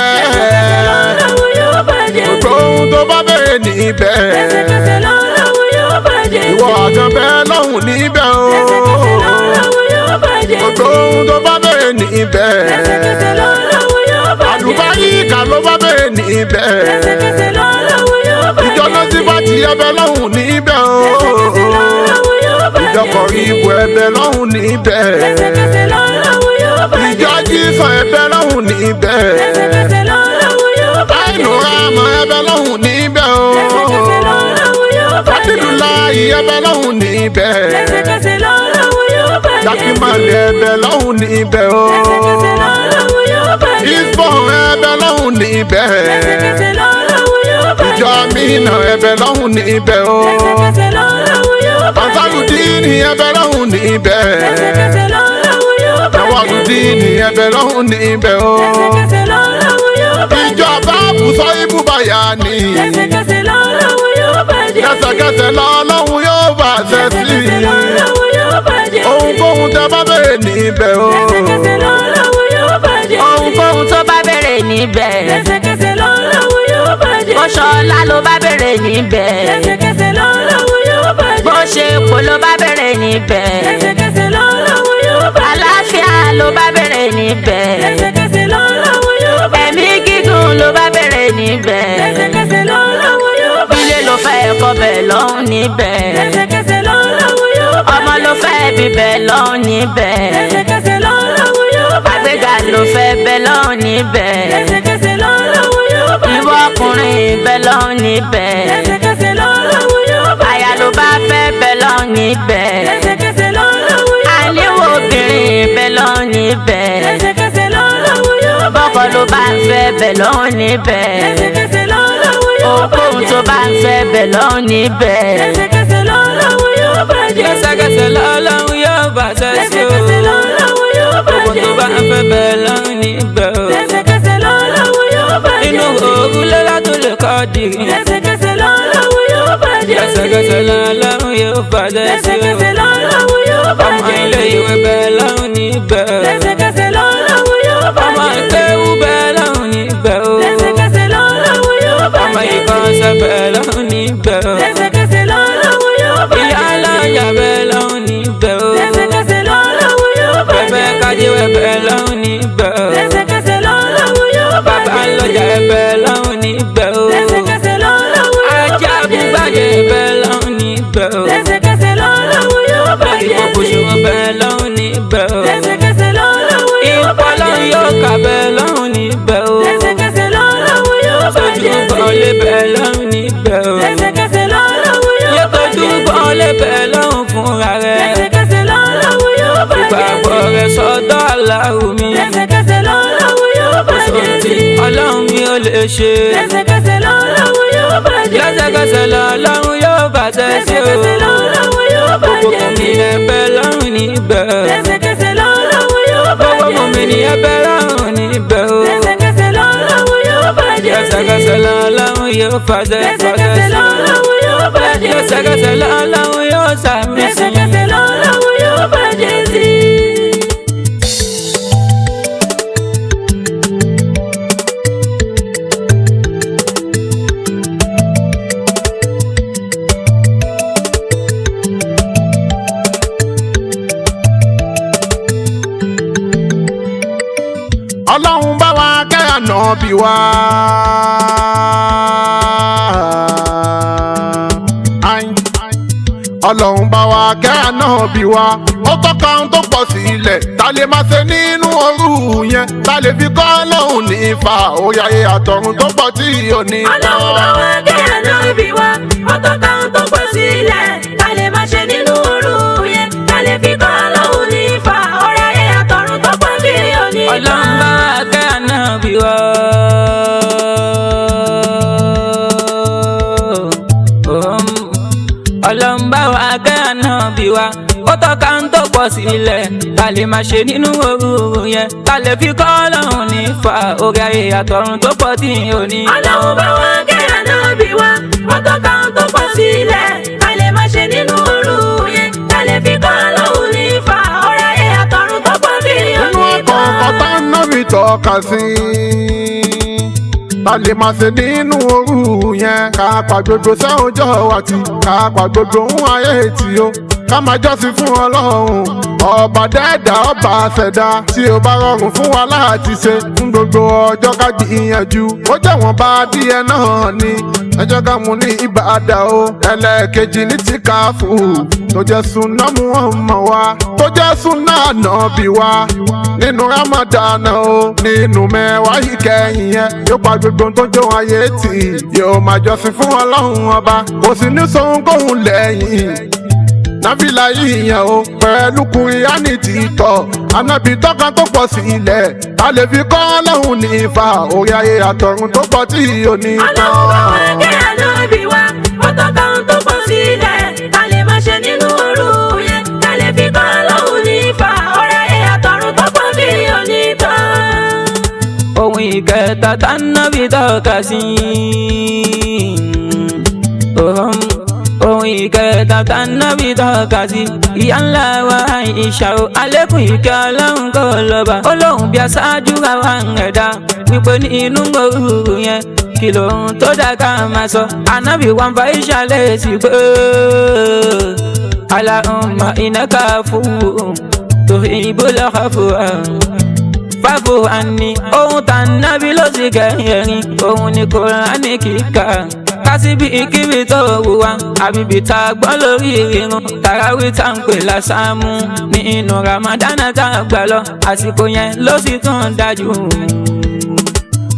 lọ́lọ́run yóò bàjẹ́ gbogbo ohun tó bá bẹ̀rẹ̀ níbẹ̀. lẹ́sẹ̀kẹsẹ̀ lọ́lọ́run yóò bàjẹ́ ìwọ àgàn bẹ lọ́hùn níbẹ̀ o. lẹ́sẹ̀kẹsẹ̀ lọ́lọ́run yóò bàjẹ́ gbogbo ohun tó bá bẹ̀rẹ̀ níbẹ̀. lẹ́sẹ̀kẹsẹ̀ lọ́lọ́run yóò bàjẹ́ àlùbáríkà ló bá bẹ̀rẹ̀ níbẹ̀. lẹ́sẹ̀kẹsẹ̀ lọ́lọ́run yóò bàjẹ́ ìjọ ló ti bá ti ẹbẹ lọ́hùn níbẹ̀ o. lẹ́sẹ̀kẹsẹ̀ lọ́lọ́run yóò bàjẹ́ ìjọkọ̀ ìbò ẹbẹ lọ́hùn níbẹ̀. lẹ́sẹ̀kẹsẹ̀ lọ́lọ́run yóò bàjẹ́ ìjọ jísàn ẹbẹ lọ́hùn níbẹ̀. lẹ́sẹ̀kẹsẹ̀ lọ́lọ́run yóò bàjẹ́ àìnú rámọ ẹbẹ lọ́hùn níbẹ̀ o. lẹ́sẹ̀kẹsẹ̀ lọ́lọ́run yóò bàjẹ́ fàdídùláì ẹbẹ lọ́hùn níbẹ̀. lẹ́sẹ̀kẹsẹ̀ lọ́lọ́run yóò bàjẹ́ jákèmálẹ̀ ẹbẹ lọ́hùn níbẹ̀ o. lẹ́sẹ̀kẹsẹ̀ lọ́lọ́run yóò bàjẹ́ ìsbọ̀n ẹbẹ lọ́hùn níbẹ̀. lẹ́sẹ̀kẹsẹ̀ lọ́lọ́run yóò bàjẹ́ ìjọ mìíràn ẹbẹ lọ́hùn níbẹ̀ o. lẹ́sẹ̀kẹsẹ̀ lọ́lọ́run yóò bàjẹ́ ansarudini ẹbẹ lọ́hùn níbẹ̀. lẹ́sẹ̀kẹsẹ̀ lọ́lọ́run yóò bàjẹ́ nawarudini ẹbẹ lọ́hùn níbẹ̀ o. lẹ́sẹ̀kẹsẹ̀ lọ́lọ́run yóò bàjẹ́ ìjọ báàbù sọ ibùbáyà ni. lẹ́sẹ̀kẹsẹ̀ lọ́lọ́run yóò bàjẹ́ lẹ́sẹ̀kẹsẹ̀ lọ́lọ́hun yóò bá ṣẹ sí lẹ́sẹ̀kẹsẹ̀ lọ́lọ́run yóò bàjẹ́ ohunkóhun tẹ bá bẹ̀rẹ̀ níbẹ̀ o. lẹ́sẹ̀kẹsẹ̀ lọ́lọ́run yóò bàjẹ́ ohunkóhun tó bá bẹ̀rẹ̀ níbẹ̀. lẹ́sẹ̀kẹsẹ̀ lọ́lọ́run yóò bàjẹ́ bó ṣọlá ló bá bẹ̀rẹ̀ níbẹ̀. lẹ́sẹ̀kẹsẹ̀ lọ́lọ́run yóò bàjẹ́ bó ṣe epo ló bá bẹ̀rẹ̀ níbẹ̀. lẹ́sẹ̀kẹsẹ̀ lọ́lọ́run yóò bàjẹ́ àlàáfíà ló bá bẹ̀rẹ̀ níbẹ̀. lẹ́sẹ̀kẹsẹ̀ lọ́lọ́run yóò bàjẹ́ ẹ̀mí gígùn ló bá bẹ̀rẹ̀ níbẹ̀. lẹ́sẹ̀kẹsẹ̀ lọ́lọ́run yóò bàjẹ́ ilé ló fẹ́ ẹ̀kọ́ bẹ̀ lọ́hùn níbẹ̀. lẹ́sẹ̀kẹsẹ̀ lọ́lọ́run yóò bàjẹ́ ọmọ ló fẹ́ bíbẹ̀ lọ́hùn níbẹ̀. lẹ́sẹ̀kẹsẹ̀ lọ́lọ́run yóò bàjẹ́ àgbéga ló fẹ́ bẹ̀ lọ́hùn níbẹ̀. lẹ́sẹ̀kẹsẹ̀ lọ́lọ́run yóò bàjẹ́ ìwọ ọkùnrin bẹ̀ lọ́hùn níbẹ̀. lẹ́sẹ̀kẹsẹ̀ lọ́lọ́run yóò bàjẹ́ àyà ló bá fẹ́ bẹ̀ lọ́hùn níbẹ̀. lẹ́sẹ̀kẹsẹ̀ lọ́lọ́run yóò bàjẹ́ àníwò obìnrin bẹ̀ lọ́hùn níbẹ̀. lẹ́sẹ̀kẹsẹ̀ lọ́lọ́run yóò bàjẹ́ bọ́kọ ló bá ń fẹ́ bẹ̀ lọ́hùn níbẹ̀. lẹ́sẹ̀kẹsẹ̀ lọ́lọ́run yóò ohunkóhun tó bá ń fẹ́ bẹ̀ lọ́hùn níbẹ̀. lẹ́sẹ̀kẹsẹ̀ lọ́lọ́run yóò bàjẹ́ lẹ́sẹ̀kẹsẹ̀ lọ́lọ́run yóò bàṣẹ sí o. lẹ́sẹ̀kẹsẹ̀ lọ́lọ́run yóò gbogbo bàjẹ́ tó bá ń fẹ́ bẹ́ẹ̀ lọ́run níbẹ̀ o. lẹ́sẹ̀kẹsẹ̀ lọ́lọ́run yóò bàjẹ́ nínú òrùlé látún lè kọ́ dìrì. lẹ́sẹ̀kẹsẹ̀ lọ́lọ́run yóò bàjẹ́ lẹ́sẹ̀kẹsẹ̀ lọ́lọ́run yóò bàṣẹ sí o. lẹ́sẹ̀kẹsẹ̀ lọ́lọ́run yóò ọmọ bàjẹ́ ilé ìwé bẹ́ẹ̀ lọ́run níbẹ̀ o. lẹ́sẹ̀kẹsẹ̀ lọ́lọ́run yóò ọmọ bàjẹ́ ìkéwú bẹ́ẹ̀ lọ́run níbẹ̀ o. lẹ́sẹ̀kẹsẹ̀ lọ́lọ́run yóò ọmọ bàjẹ́ ìkọ́sẹ̀ bẹ́ẹ̀ lọ́run níbẹ̀ o. lẹ́sẹ̀kẹsẹ̀ lọ́lọ́run yóò bàjẹ́ ìyá alájà bẹ́ẹ̀ lọ́run níbẹ̀ o. lẹ́sẹ̀kẹsẹ̀ lọ́lọ́run yóò bẹ́ẹ̀ bàjẹ́ kájíwẹ̀ bẹ́ẹ̀ lọ́run níbẹ̀ o. lẹ́sẹ̀kẹsẹ̀ lọ́lọ́run yóò bàbá bàjẹ́ lọ́jà bẹ́ẹ̀ lọ́run níbẹ̀ o. lẹ́sẹ̀kẹsẹ̀ lọ́lọ́run yóò ajá bàjẹ́ àbúgbàjẹ́ bẹ́ẹ̀ lọ́run níbẹ̀ o. lẹ́sẹ̀kẹsẹ̀ lọ́lọ́run yóò bàjẹ́ ìkókòṣòwò bẹ́ẹ̀ lọ́run níbẹ̀ o. lẹ́sẹ̀kẹsẹ̀ lọ́lọ́run yóò ìpọ́lọ́ bàjẹ́ yóò kà bẹ́ẹ̀ lọ́run níbẹ̀ o. lẹ́sẹ̀kẹsẹ̀ lọ́lọ́run yóò sojú bàjẹ́ bọ́ọ̀lì bẹ́ẹ̀ lọ́run níbẹ̀ o. lẹ́sẹ̀kẹsẹ̀ lọ́lọ́run yóò yẹ́tọ́jú bàjẹ́ bọ́ọ̀lì bẹ́ẹ̀ lọ́run fúnra rẹ̀. lẹ́sẹ̀kẹsẹ̀ lọ́lọ́run yóò bàjẹ́ ìgbàgbọ́ rẹ̀ sọ́dọ̀ aláwo mi. lẹ́sẹ̀kẹsẹ̀ lọ́lọ́run yóò bàjẹ́ sọ̀rọ̀ tí ọlọ́run mi ò lè ṣe. lẹ́sẹ̀kẹsẹ̀ lọ́lọ́run yóò bàjẹ́ lẹ́sẹ̀kẹsẹ̀ lọ́lọ́run yóò bàjẹ́ sí o. lẹ́sẹ̀kẹsẹ̀ lọ́lọ́run yóò gbogbo bàjẹ́ mi ní ẹbẹ̀ lọ́run níbẹ̀. lẹ́sẹ̀kẹsẹ̀ lọ́lọ́run yóò gbogbo bàjẹ́ mi ní ẹbẹ̀ lọ́run níbẹ̀ o. lẹ́sẹ̀kẹsẹ̀ lọ́lọ́run yóò bàjẹ́ lẹ́sẹ̀kẹsẹ̀ lọ́lọ́run yóò bàjẹ́ lẹ́sẹ̀kẹsẹ̀ lọ́lọ́run yóò bàjẹ́ lẹ́sẹ̀kẹsẹ̀ lọ́lọ́run yóò sàmì sí. lẹ́sẹ̀kẹsẹ̀ lọ́lọ́run yóò bàjẹ́ sí. ọlọ́run bá wa kẹ́ ànábì wa. ọlọ́run bá wa kẹ́ ànábì wa ó tọ́ka ohun tó pọ̀ sílẹ̀ ta lè máa ṣe nínú òru yẹn ta lè fi kọ́ ọlọ́run ní ìfà orí ayé àtọ̀run tó pọ̀ tí ò ní tán. ọlọ́run bá wa kẹ́ ànábì wa ó tọ́ka ohun tó pọ̀ sílẹ̀ ta lè máa ṣe nínú òru yẹn ta lè fi kọ́ ọlọ́run ní ìfà orí ayé àtọ̀run tó pọ̀ tí ò ní tán. ọlọ́run bá wa kẹ́ ànábì wa. ọlọ́run bá wa kẹ́ ànábì wa ó tọ́ka ń tó pọ̀ sílẹ̀ ta lè máa ṣe nínú òru yẹn ta lè fi kọ́ ọlọ́run ní fa orí ayé àtọ̀run tó pọ̀ tí ò ní. ọlọ́run bá wa kẹ́ ànábì wa ó tọ́ka ń tó pọ̀ sílẹ̀ ta lè máa ṣe nínú òru yẹn ta lè fi kọ́ ọlọ́run ní fa orí ayé àtọ̀run tó pọ̀ tí ò nínú ní ọkọ̀ tán. ọ̀tá nábì tọ́ka sí ta lè máa ṣe nínú òru yẹn ká pa gbogbo sẹ́wọ̀njọ́ àti ká pa gbogbo ohun ayé tí ó ká máa jọ́sìn fún ọlọ́run ọba dẹ́ẹ̀dá ọba ṣẹ̀dá tí ó bá rọrùn fún wa láti ṣe fún gbogbo ọjọ́ ká gbìyànjú ó jẹ́ wọ́n bá díẹ̀ náà ni ẹjọ́ ká mú ní ìbàdà o ẹlẹ́ẹ̀kejì ní ti káfù tó jẹ́ súnà Muhammad wa tó jẹ́ súnà ànábì wa nínú Ramadan o nínú mẹ́wàá ìkẹyìn yẹn yóò pa gbogbo tó jó ayé tì yóò máa jọ́sìn fún ọlọ́run ọba kò sì ní sóhunkóhun lẹ́yìn náfìlà yìí yẹn o pẹ̀lú kùrìánì títọ́ ànábì tọ́ka tó pọ̀ sílẹ̀ a lè fi kọ́ ọlọ́run ní ìfà orí ayé àtọ̀run tó pọ̀ tí ò ní tán. ọlọ́run bá wa kẹ́ ànábì wa ó tọ́ka ohun tó pọ̀ sílẹ̀ ta lè máa ṣe nínú òru yẹn ta lè fi kọ́ ọlọ́run ní fa orí ayé àtọ̀run tó pọ̀ tí ò ní tán. ohun ìkẹta tá nábì tọ́ka sí ohun ìkẹta tá nábì tọ́ka sí ìyá ńlá wa Àìṣà o àlékún ìkẹ́ ọlọ́run kò lọ́ba ó lóhùn bí aṣáájú àwa ẹ̀dá wípé ní inú òru yẹn kí lóhun tó dá ká máa sọ ànábì wa ń fa ìṣàlẹ̀ sí pé Allahumma innaka afuwwun tuhibbul afwa fàbò àní ohun tá nábì ló sì kẹrin òun ni Kùránì kíkà kásìbí ìkíbi tó wù wá àbíbí tá a gbọ́ lórí irun tàràwí tá ń pè lásàmù ní inú Ramadan tá a gbà lọ àsìkò yẹn ló sì tún dájú.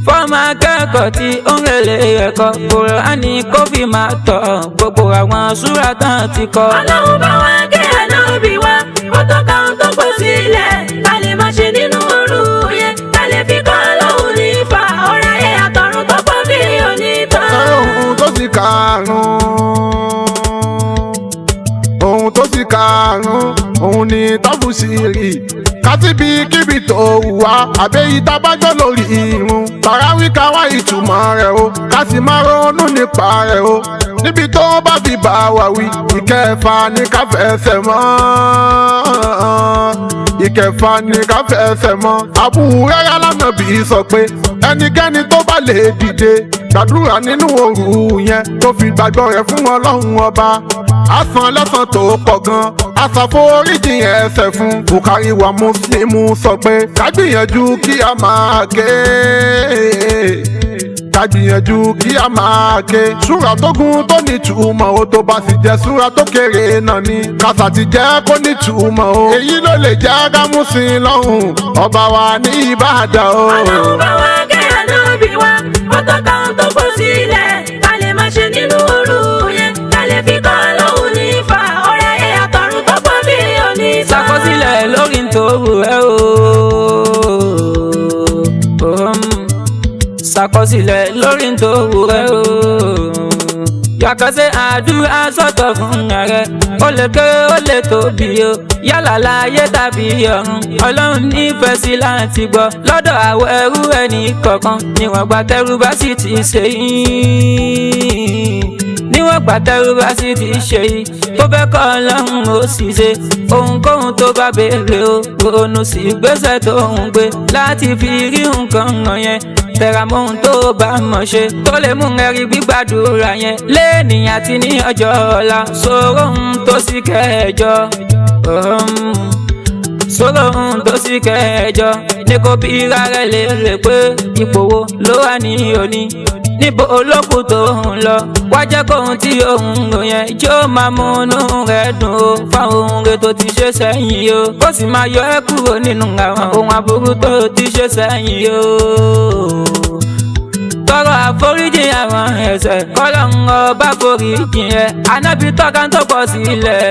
fọ́ọ̀mù akẹ́kọ̀ọ́ tí ó ń rèlè ẹ̀kọ́ Kùránì kó fi máa tọ̀ gbogbo àwọn súrà tán ti kọ́. ọlọ́run bá wa kẹ́ ànábì wa ó tọ́ka ohun tó pọ̀ sílẹ̀ ká lè máa ṣe nínú òru yẹn ká lè fi kọ́ ọlọ́run ní fa orí ayé àtọ̀run tó pọ̀ tí ò ní tán. ohun tó sì karùn-ún òun ni tọ́fùsìrì kásìbí kíbi tó wà àbẹ́yí tábàjọ́ lórí irun tàràwí ká wá ìtumọ̀ rẹ̀ o ká sì máa ronú nípa rẹ̀ o níbi tó bá fi bá wa wí ìkẹfà ní ká fẹsẹ̀ mọ́ ìkẹfà ní ká fẹsẹ̀ mọ́ Abu Hurairah l'Ànábì sọ pé ẹnikẹ́ni tó bá lè dìde gbàdúrà nínú òru yẹn tó fi gbàgbọ́ rẹ̀ fún ọlọ́run ọba á san lẹ́san tó pọ̀ gan àṣàforíjì ẹ̀ṣẹ̀ fún Bukhari wa Muslimu sọ pé ká gbìyànjú kí a máa ké ká gbìyànjú kí a máa ké súrà tó gùn tó nítumọ̀ o tó bá sì jẹ́ súrà tó kéré náà ni kàṣà ti jẹ́ kó nítumọ̀ o èyí ló lè jẹ́ ká mú sí i lọ́hùn ọba wa ní Ìbàdàn o. ọlọ́run bá wa kẹ́ ànábì wa ó tọ́ka ohun tó pọ̀ sílẹ̀ ká lè máa ṣe nínú òru yẹn ká lè fi kọ́ ọlọ́run ní fa orí ayé àtọ̀run tó pọ̀ tí ò ní tán. ṣàkọsílẹ̀ lórí ntòwú ẹ o ṣàkọsílẹ̀ lórí ntòwú ẹ o yàtọ̀ sí àdúrà sọ̀tọ̀ fún ààrẹ ó lè kéré ó lè tóbi o yálà láyé tàbí ọ̀run ọlọ́run nífẹ̀ẹ́ sí láti gbọ́ lọ́dọ̀ àwọn ẹrú ẹnì kọ̀ọ̀kan níwọ̀n gbà tẹ́rú bá sì ti ṣe yìí níwọ̀n gbà tẹ́rú bá sì ti ṣe yìí tó fẹ́ kọ́ ọlọ́run ó sì ṣe ohunkóhun tó bá béèrè o ronú sí ìgbésẹ̀ tó ń gbé láti fi rí nǹkan hàn yẹn tẹra mọ́ ohun tó bá mọ̀ ṣe tó lè mú ẹ̀rí gbígbàdúrà yẹn lẹ́ẹ̀nìyàn àti ní ọjọ́ ọ̀la sọ̀rọ̀ ohun tó sì kẹjọ sọ̀rọ̀ ohun tó sì kẹjọ ní kò bí rárẹ̀ lè rè pé ipò wo ló wà ní òní níbo olókùn tó ń lọ wá jẹ́ kóhun tí òun rò yẹn tí ó máa múnú rẹ̀ dùn o fáwọn ohun rẹ̀ tó ti ṣe sẹ́yìn o kó sì máa yọ ẹ́ kúrò nínú àwọn ohun aburú tó ti ṣe sẹ́yìn o. Tọrọ àforíjì àwọn ẹ̀ṣẹ̀ k'Ọlọ́run ọba foríjì ẹ́ Ànábì tọ́ka tó pọ̀ sílẹ̀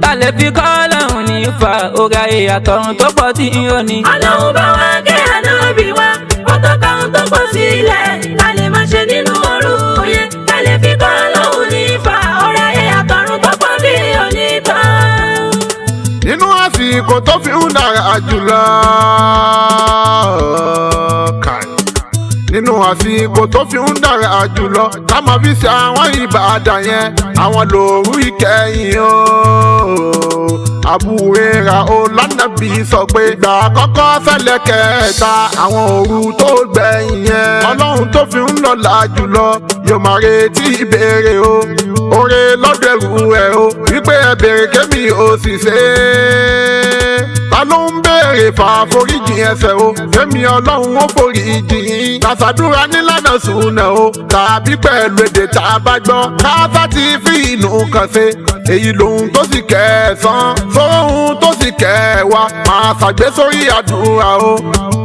tálẹ̀ fi k'Ọlọ́run nífà orí ayé àtọ̀run tó pọ̀ tí ó ní. Ọlọ́run bá wa kẹ́ Ànábì wa ó tọ́ka tó pọ̀ sílẹ̀ ká lè máa ṣe nínú òru yẹn tálẹ̀ fi k'Ọlọ́run nífà orí ayé àtọ̀run tó pọ̀ tí ó ní tán. Nínú àsìkò tó fi ń dára jùlọ nínú àsìkò tó fi ń dára jùlọ ká máa fi ṣe àwọn ìbàdàn yẹn àwọn lòru ìkẹyìn o. Àbúrẹ́ra o lánàbí sọ pé ìgbà àkọ́kọ́ ṣẹlẹ̀ kẹta àwọn òru tó gbẹ̀yìn yẹn Ọlọ́run tó fi ń lọ́lá jùlọ yóò máa retí ìbéèrè o oore lọ́dọ̀ ẹrú ẹ̀ o wípé ẹ béèrè kémi ò sì ṣe é. Ta ló ń béèrè fàforíjì ẹ̀ṣẹ̀ o kémi Ọlọ́run ó foríjì yín kàṣàdúrà nílànà súnà o tàbí pẹ̀lú èdè tá a bá gbọ́ káfá ti fi inú kan ṣe èyí lòun tó sì kẹsàn-án sóhun tó sì kẹwàá máa ṣàgbé sórí àdúrà o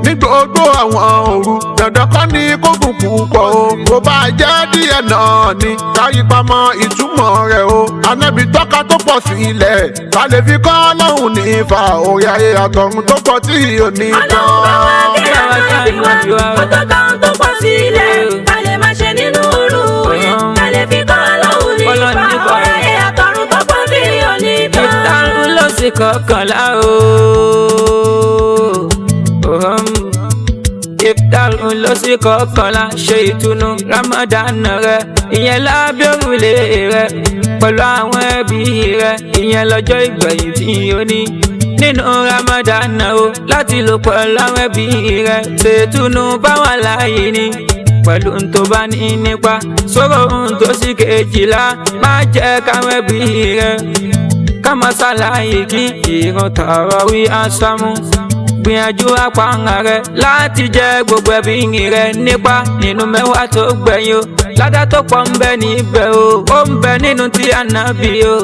ní gbogbo àwọn òru dandan kọ́ ni kó gùn púpọ̀ o kò bá jẹ́ díẹ̀ náà ni káyí pamọ́ ìtumọ̀ rẹ̀ o Ànábì tọ́ka tó pọ̀ sílẹ̀ ká lè fi kọ́ Ọlọ́run ní ìfà orí ayé àtọ̀run tó pọ̀ tí ò ní tán. Ọlọ́run bá wa kẹ́ Ànábì wa ó tọ́ka tó pọ̀ sílẹ̀ ká lè máa ṣe nínú òru yẹn ká lè fi kọ́ Ọlọ́run ní ìfà orí ayé àtọ̀run tó pọ̀ tí ò ní tán. Ìtàrún ló sì kọkànlá o. Ìtàrún ló sì kọkànlá ṣe ìtùnú Ramadan rẹ ìyẹn lábẹ́ òrùlé rẹ pẹ̀lú àwọn ẹbí rẹ ìyẹn lọ́jọ́ ìgbẹ̀yìn tí ó ní nínú Ramadan o láti lò pẹ̀lú àwọn ẹbí rẹ ṣètùnú báwọn láàyè ni pẹ̀lú ohun tó bá ní nípa sọ̀rọ̀ ohun tó sì kejìlá má jẹ́ káwọn ẹbí rẹ ká máa ṣàlàyé kí ìran tàràwí àṣàmú gbìyànjú apáǹgà rẹ láti jẹ gbogbo ẹbí rẹ nípa nínú mẹ́wàá tó gbẹ̀yìn o ládá tó pọ̀ ń bẹ níbẹ̀ o ó ń bẹ nínú tí Ànábì o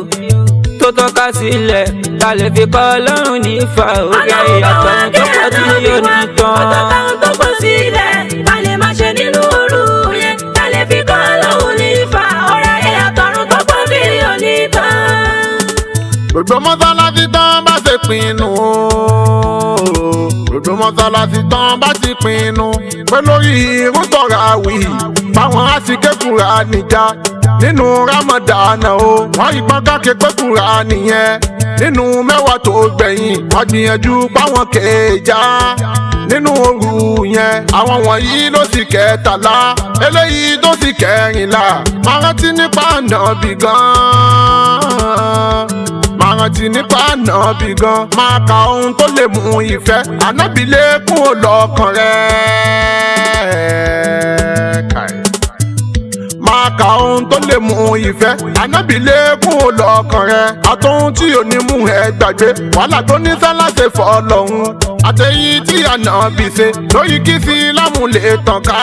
tó tọ́ka sílẹ̀ ta lè fi kọ́ Ọlọ́run ní ìfà orí ayé àtọ̀run tó pọ̀ tí yóò ní tán. Ọ̀tọ̀ka tó pọ̀ sílẹ̀ ká lè máa ṣe nínú òru yẹn ta lè fi kọ́ Ọlọ́run ní ìfà orí ayé àtọ̀run tó pọ̀ tí yóò ní tán. Gbogbo mọ́sálásí tán bá ṣe pinnu gbogbo mọ́sálásí tán bá ti pinnu pé lórí irun tàràwí báwọn á sì ké Kùránì já nínú Ramadan o wọ́n rí pọ́n káké pé Kùránì yẹn nínú mẹ́wàá tó gbẹ̀yìn wọ́n gbìyànjú páwọn kéèjà nínú òru yẹn àwọn wọ̀nyí ló sì kẹtàlá eléyìí tó sì kẹrìnlá máa rántí nípa Ànábì gan-an máa rántí nípa Ànábì gan máa ka ohun tó lè mú ìfẹ́ Ànábì lékún ọlọ́kàn rẹ̀ máa ka ohun tó lè mú ìfẹ́ Ànábì lékún ọlọ́kàn rẹ̀ àtọ́hún tí ò ní mú ẹ gbàgbé wàhálà tó ní sálàṣẹ fọlọ́hún àtẹ̀yí tí Ànábì ṣe lórí kí Ìsìlámù lè tàn ká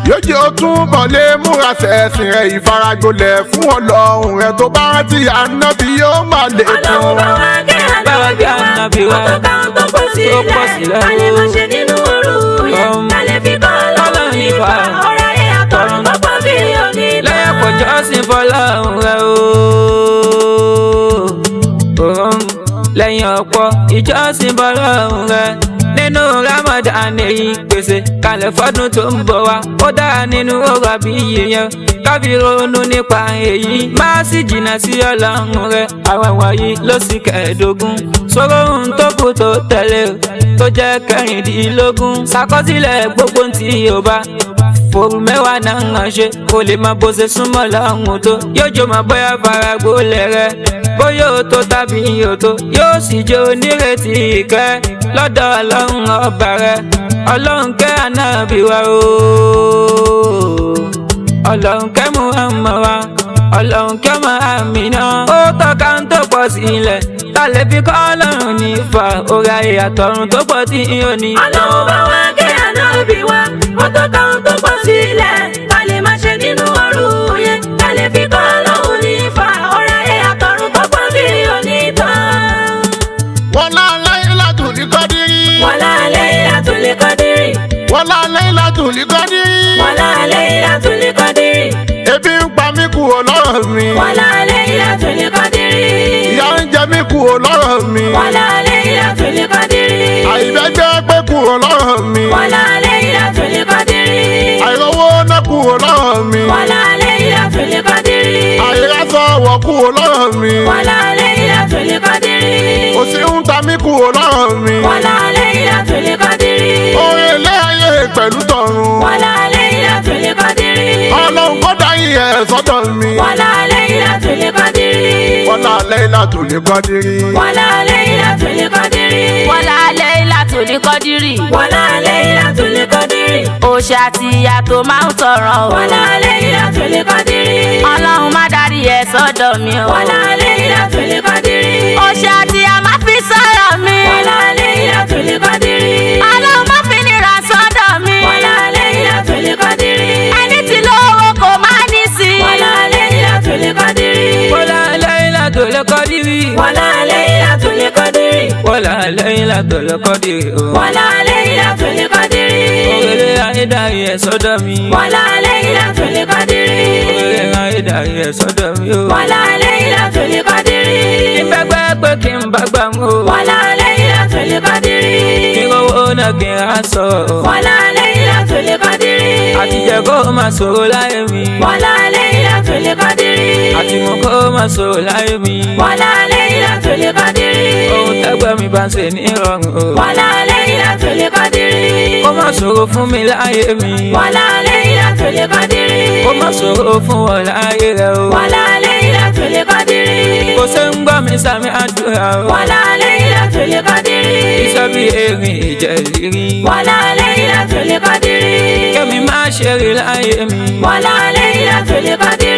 yóò jẹ́ ó túbọ̀ lè múra sẹ̀sìn rẹ̀ ìfaragbolẹ̀ fún Ọlọ́run rẹ̀ tó bá rántí Ànábì yóò máa lè tún. Ọlọ́run bá wa kẹ́ Ànábì wa ọ̀tọ̀ka tó pọ̀ sílẹ̀ ká lè máa ṣe nínú òru yẹn ká lè fi kọ́ Ọlọ́run ní ìfà orí ayé àtọ̀run tó pọ̀ tí yóò ní tán. lẹ́yìn pọ̀jọ́ sí fọlọ́run rẹ o. Lẹ́yìn ọ̀pọ̀ ìjọsìn fọlọ́run rẹ nínú Ramadan èyí pèsè kalẹ̀ fọ́dún tó ń bọ̀ wá ó dára nínú ọ̀rọ̀ àbí yẹn káfí ronú nípa èyí má sì jìnnà sí Ọlọ́run rẹ àwọn wọ̀nyí ló sì kẹẹ̀ẹ́dógún sọ̀rọ̀ ohun tó kù tó tẹ̀lé tó jẹ́ kẹrìndínlógún ṣàkọsílẹ̀ gbogbo tí yóò bá fòrú mẹ́wàá náà ń ṣe kó lè máa bó ṣe súnmọ́ Ọlọ́run tó yóò jọ máa bóyá faragbólẹ̀ rẹ bóyá ó tó tàbí yóò tó yóò sì jẹ́ onírètí ìkẹ́ lọ́dọ̀ Ọlọ́run ọba rẹ Ọlọ́run kẹ́ Ànábì wa o Ọlọ́run kẹ́ Muhammad wa Ọlọ́run kẹ́ Amina ó tọ́ka ń tó pọ̀ sílẹ̀ ta lè fi kọ́ Ọlọ́run ní ìfà orí ayé àtọ̀run tó pọ̀ tí yóò ní tán. Ọlọ́run bá wa kẹ́ Ànábì wa ó tó ká ohun tó pọ̀ sílẹ̀ ká lè máa ṣe nínú òru yẹn ká lè fi kọ́ lóhùn nífà ọ̀rẹ́ ayé àtọ̀run tó pọ̀ sí onítàn. wọlá Laylatul Qadri. wọlá Laylatul Qadri. wọlá Laylatul Qadri. wọlá Laylatul Qadri. ebi ń pa mí kú ọlọ́rọ̀ mi. wọlá Laylatul Qadri. ìyà ń jẹ mí kú ọlọ́rọ̀ mi. wọlá Laylatul Qadri. àìbẹ́gbẹ́ pé kú ọlọ́rọ̀ mi. wọlá Laylatul Qadri. àìrówó náà kú ọlọ́rọ̀ mi. wọlá Laylatul Qadri. àìrásọ wọ̀ kú ọlọ́rọ̀ mi. wọlá Laylatul Qadri. òsì ń ta mí kú ọlọ́rọ̀ mi. wọlá Laylatul Qadri. oore ilé ayé pẹ̀lú tọ̀run. wọlá Laylatul Qadri. ọlọ́run kó dáyé ẹ̀ sọ́dọ̀ mi. wọlá Laylatul Qadri. wọlá Laylatul Qadri. wọlá Laylatul Qadri. wọlá Laylatul Qadri. wọlá Laylatul Qadri. òṣè àti ìyà tó máa ń tọrọ o. wọlá Laylatul Qadri. ọlọ́run má darí ẹ̀ sọ́dọ̀ mi o. wọlá Laylatul Qadri. òṣè àti ìyà má fi sọ̀rọ̀ mi. wọlá Laylatul Qadri. ọlọ́run má fi nira sọ́dọ̀ mi. wọlá Laylatul Qadri. ẹni tí lówó kò má ní sí. wọlá Laylatul Qadri. wọlá Laylatul Qadri. wọlá Laylatul Qadri. wọlá Laylatul Qadri. wọlá Laylatul Qadri. òrèlè ayé darí ẹ̀ sọ́dọ̀ mi. wọlá Laylatul Qadri. òrèlè ayé darí ẹ̀ sọ́dọ̀ mi o. wọlá Laylatul Qadri. ìfẹ́gbẹ́ pé kí n bá gbà mú o. wọlá Laylatul Qadri. kí n owó náà kí n ra sọ o. wọlá Laylatul Qadri. àtijọ́ kó má ṣòro láyé mi. wọlá Laylatul Qadri. àtìmọ́ kó má ṣòro láyé mi. wọlá Laylatul Qadri. ohun tẹ́gbẹ́ mi bá ń ṣe ní ìrọ̀rùn o. wọlá Laylatul Qadri. kó má ṣòro fún mi láyé mi. wọlá Laylatul Qadri. kó má ṣòro fún wọn láyé rẹ o. wọlá Laylatul Qadri. kò ṣe ń gbọ́ mi sàmì àdúrà o. wọlá Laylatul Qadri. iṣẹ́ bí erin ìjẹ̀lírí. wọlá Laylatul Qadri. kẹ́mi máa ṣe rí láyé mi. wọlá Laylatul Qadri.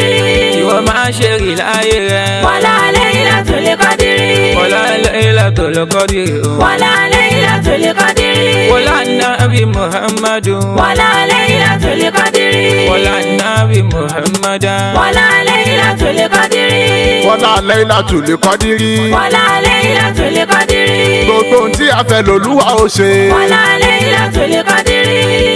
ìwọ máa ṣe rí láyé rẹ. wọlá Laylatul Qadri. wọlá Laylatul Qadri o. wọlá Laylatul Qadri. wọlá nàbí Muhammadu. wọlá Laylatul Qadri. wọlá nàbí Muhammadan. wọlá Laylatul Qadri. wọlá Laylatul Qadri. wọlá Laylatul Qadri. gbogbo ohun tí a fẹ́ lòlúwa ó ṣe. wọlá Laylatul Qadri.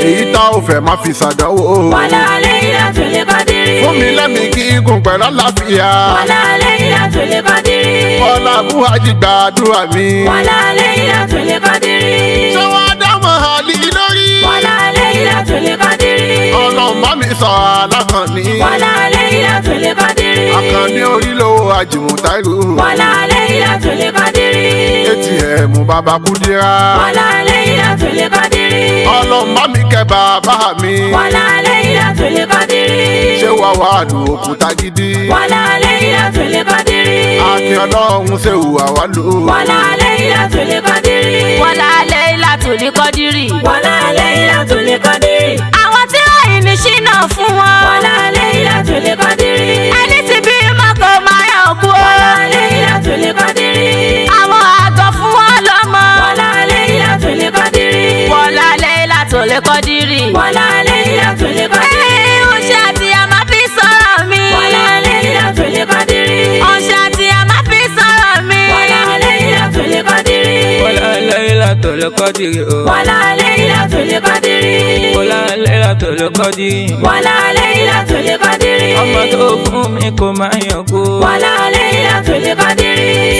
èyí tá ò fẹ́ má fi ṣàdánwò. wọlá Laylatul Qadri. fún mi lẹ́mìí gígùn pẹ̀lú àlàáfíà. wọlá Laylatul Qadri. wọlá Buhari gbàdúrà mi. wọlá Laylatul Qadri. ṣé wọ́n á dámọ̀ àlì lórí. wọlá Laylatul Qadri. ọlọ́run bá mi sọ alákànní. wọlá Laylatul Qadri. àkànní orílẹ̀-èdè àjùmọ̀tàìrù. wọlá Laylatul Qadri. ATM bàbá Kúdírà. wọlá Laylatul Qadri. ọlọ́run bá mi kẹ́ bàbá mi. wọlá Laylatul Qadri. ṣé wà wà lù òkúta gidi. wọlá Laylatul Qadri. akin ọlọ́run ṣe hùwà wá lò. wọlá Laylatul Qadri. wọlá Laylatul Qadri. wọlá Laylatul Qadri. àwọn tí wọ́n yìí ní ṣínà fún wọn. wọlá Laylatul Qadri. ẹni tí bí mọ́kò máa yàn kú o. wọlá Laylatul Qadri. àwọn àgọ́ fún wọn lọ́mọ. wọlá Laylatul Qadri. wọlá Laylatul Qadri. wọlá Laylatul Qadri. òṣè àti ìyà má fi sọ̀rọ̀ mi. wọlá Laylatul Qadri. òṣè àti ìyà má fi sọ̀rọ̀ mi. wọlá Laylatul Qadri. wọlá Laylatul Qadri o. wọlá Laylatul Qadri. wọlá Laylatul Qadri. wọlá Laylatul Qadri. ọmọ tó fún mi kò máa yàn kú. wọlá Laylatul Qadri.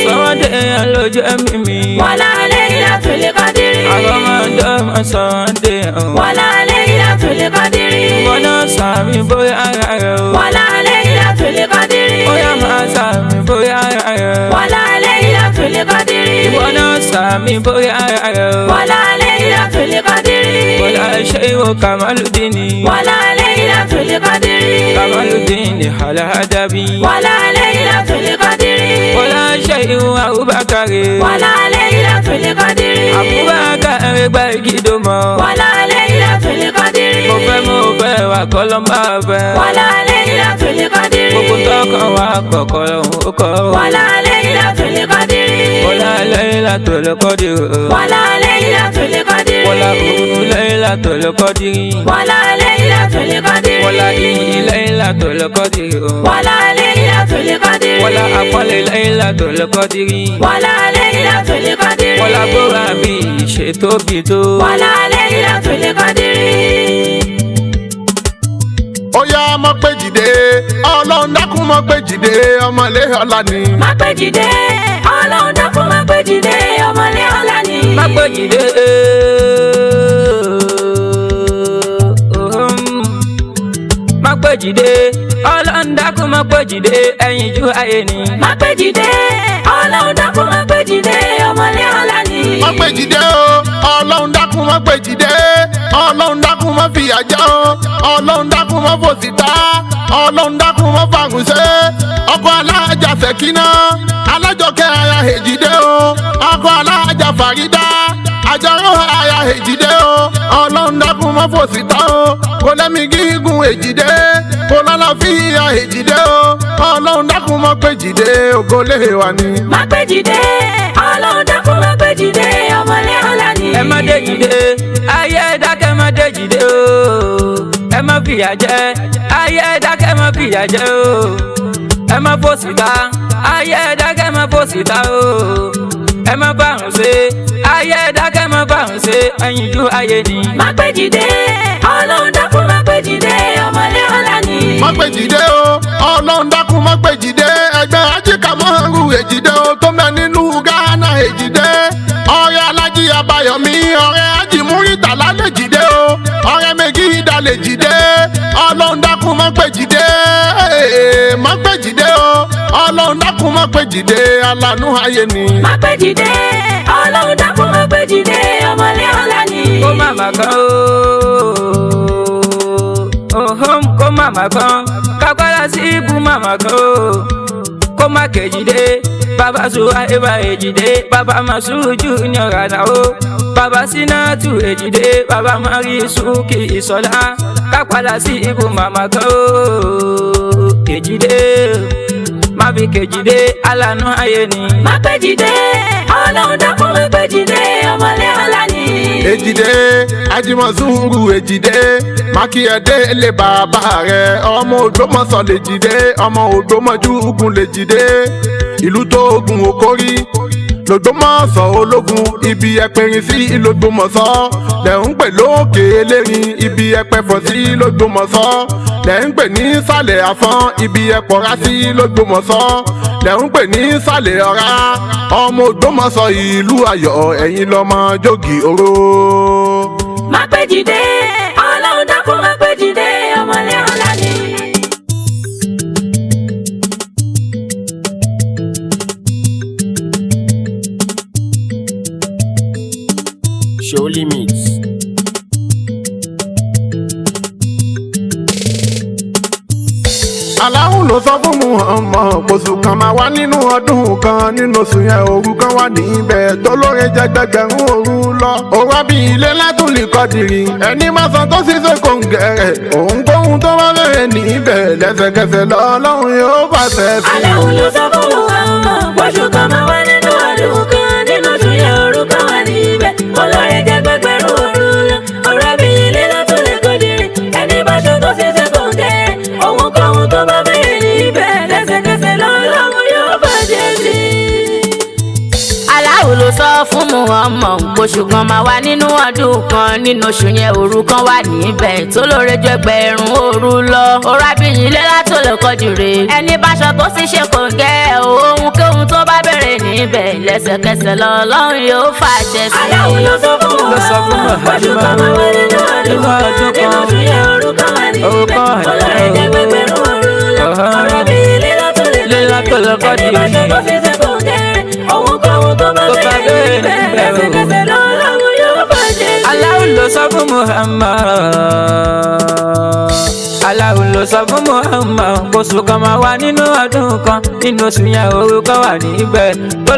sọ́wọ́dé yẹn lójú ẹ̀mí mi. wọlá Laylatul Qadri. àwọn máa ń dán ọmọ sọ́wọ́dé hàn. wọlá Laylatul Qadri. wọn náà sàmì bóyá ara rẹ o. wọlá Laylatul Qadri. bóyá máa sàmì bóyá ara rẹ o. wọlá Laylatul Qadri. wọn náà sàmì bóyá ara rẹ o. wọlá Laylatul Qadri. wọlá Shehu Kamaludini. wọlá Laylatul Qadri. Kamaludini Al-Adabi. wọlá Laylatul Qadri. wọlá Shehu Abubakari. wọlá Laylatul Qadri. Abubakari gba ìgídò mọ́. wọlá Laylatul Qadri. mo fẹ́ wà kọ́lọ́mbà fẹ́. wọlá Laylatul Qadri. gbogbo tọkàn wà kọ̀kọ́ lòun ó kọ́. wọlá Laylatul Qadri. wọlá Laylatul Qadri. wọlá Laylatul Qadri. wọlá òru Laylatul Qadri. wọlá Laylatul Qadri. wọlá iyì Laylatul Qadri. wọlá Laylatul Qadri. wọlá àpọ́nlé Laylatul Qadri. wọlá Laylatul Qadri. wọlá bóra bí ìṣètóbi tó. wọlá Laylatul Qadri. ó yá mọ́ pé jìde ọlọ́run dákun mọ́ pé jìde ọmọlé ọ̀la ni. má pé jìde ọlọ́run dákun má pé jìde ọmọlé ọ̀la ni. má pé jìde má pé jìde ọlọ́run dákun má pé jìde ẹ̀yin ju ayé ni. má pé jìde ọlọ́run dákun má pé jìde ọmọlé ọ̀la ni. mọ́ pé jìde o ọlọ́run dákun mọ́ pé jìde ọlọ́run dákun mọ́ fìyà jẹ o ọlọ́run dákun mọ́ fòsì ta ọlọ́run dákun mọ́ fàgùn ṣe ọkọ̀ alájà Sẹ̀kínà alájọkẹ́ aya èjìdé o ọkọ̀ alájà Fàrídà àjọrò aya èjìdé o ọlọ́run dákun mọ́ fòsì ta o kò lẹ́mí gígùn èjìdé kò lálàáfíà èjìdé o ọlọ́run dákun mọ́ pé jìde ògólé wa ni. má pé jìde ọlọ́run dákun má pé jìde ọmọlé ọ̀la ni. ẹ má dé jìde ayé dákẹ́ má dé jìde o ẹ má fìyà jẹ ayé dákẹ́ má fìyà jẹ o ẹ má fòsì ta ayé dákẹ́ má fòsì ta o ẹ má bàrùn ṣe ayé dákẹ́ má bàrùn ṣe ẹ̀yin ju ayé ni. má pé jìde ọlọ́run dákun má pé jìde ọmọlé ọ̀la ni. mọ́ pé jìde o ọlọ́run dákun mọ́ pé jìde ẹgbẹ́ ajíkà mọ́rù èjìdé o tó mẹ́ nínú Ghana èjìdé ọ̀rẹ́ alájí Abáyọ̀mí ọ̀rẹ́ ají Múrítàlá lè jìde o ọ̀rẹ́ Mẹ́gídà lè jìde ọlọ́run dákun mọ́ pé jìde mọ́ pé jìde o ọlọ́run dákun mọ́ pé jìde alánú ayé ni. má pé jìde ọlọ́run dákun má pé jìde ọmọlé ọ̀la ni. kó màmá kan o kó màmá kan kápálá sí ibú màmá kan o kó má kejìde bàbá Suwa eba èjìdé bàbá Masuru Junior Rana o bàbá Sinatu èjìdé bàbá Marisuki Ìṣọ̀lá kápálá sí ibú màmá kan o èjìdé má fi kejìde alánú ayé ni. má pé jìde ọlọ́run dákun má pé jìde ọmọlé ọ̀la ni. èjìdé ajímọ̀sùrù èjìdé mákìyẹ̀dé lè bàbá rẹ̀ ọmọ Ògbómọ̀ṣọ́ lè jìdé ọmọ Ògbómọ̀júgùn lè jìdé ìlú tó ogun òkórí l'Ògbómọ̀ṣọ́ ológun ibi ẹpẹrin sí l'Ògbómọ̀ṣọ́ lẹ̀ ń pè lókè elérin ibi ẹpẹfọ̀ sí l'Ògbómọ̀ṣọ́ lẹ̀ ń pè ní sàlẹ̀ àfọ́n ibi ẹpọ̀ra sí l'Ògbómọ̀ṣọ́ lẹ̀ ń pè ní sàlẹ̀ ọ̀rá ọmọ Ògbómọ̀ṣọ́ ìlú ayọ̀ ẹ̀yin lọ́mọ jógi oró. má pé jìde ọlọ́run dákun má pé jìde ọmọlé ọ̀la ni. Surely Mix. aláhùn ló sọ fún Muhammad oṣù kan máa wá nínú ọdún kan nínú oṣù yẹn òru kan wà níbẹ̀ tó lóore jẹ gbẹgbẹ̀rún òru lọ. òwá bí ilé látúlì kọdìrì ẹni máa san tó ṣiṣẹ́ kòǹgẹ̀rẹ̀ òun kóhun tó bá bẹ̀rẹ̀ níbẹ̀ lẹ́sẹ̀kẹsẹ̀ lọ́lọ́run yóò fàṣẹ sí. aláhùn ló sọ fún Muhammad oṣù kan máa wá nínú ọdún kan nínú oṣù yẹn òru kan wà níbẹ̀ olóore jẹ gbẹgbẹ̀rún òru lọ. òwá bí ilé látúlì kọdìrì ẹni máa san tó ṣiṣẹ́ kòǹgẹ̀rẹ̀ òun kóhun tó bá bẹ̀rẹ̀ níbẹ̀ lẹ́sẹ̀kẹsẹ̀ lọ́lọ́run yóò fàṣẹ sí. Aláwo ló sọ fún Muhammad oṣù kan máa wá nínú ọdún kan nínú oṣù yẹn òru kan wà níbẹ̀ tó lóore jù ẹgbẹ̀rún òru lọ. Òrábìyìn ilé Laylatul Qadri ẹni báṣọ tó sì ṣe kò gẹ́ ohun kéhun tó bá bẹ̀rẹ̀ níbẹ̀ lẹ́sẹ̀kẹsẹ̀ lọ́lọ́run yóò fàṣẹ sí. aláwo ló sọ fún Muhammad oṣù kan máa wá nínú ọdún kan nínú oṣù yẹn òru kan wà níbẹ̀ olóore jẹ gbẹgbẹ̀rún òru lọ. Òrábìyìn ilé Laylatul Qadri ẹni báṣọ tó sì ṣe kò gẹ́ ohun kóhun tó bá bẹ̀rẹ̀ níbẹ̀ lẹ́sẹ̀kẹsẹ̀ lọ́lọ́run yóò fàṣẹ sí. Aláwo ló sọ fún Muhammad Aláwo ló sọ fún Muhammad oṣù kan máa wà nínú ọdún kan nínú oṣù yẹn òru kan wà níbẹ̀.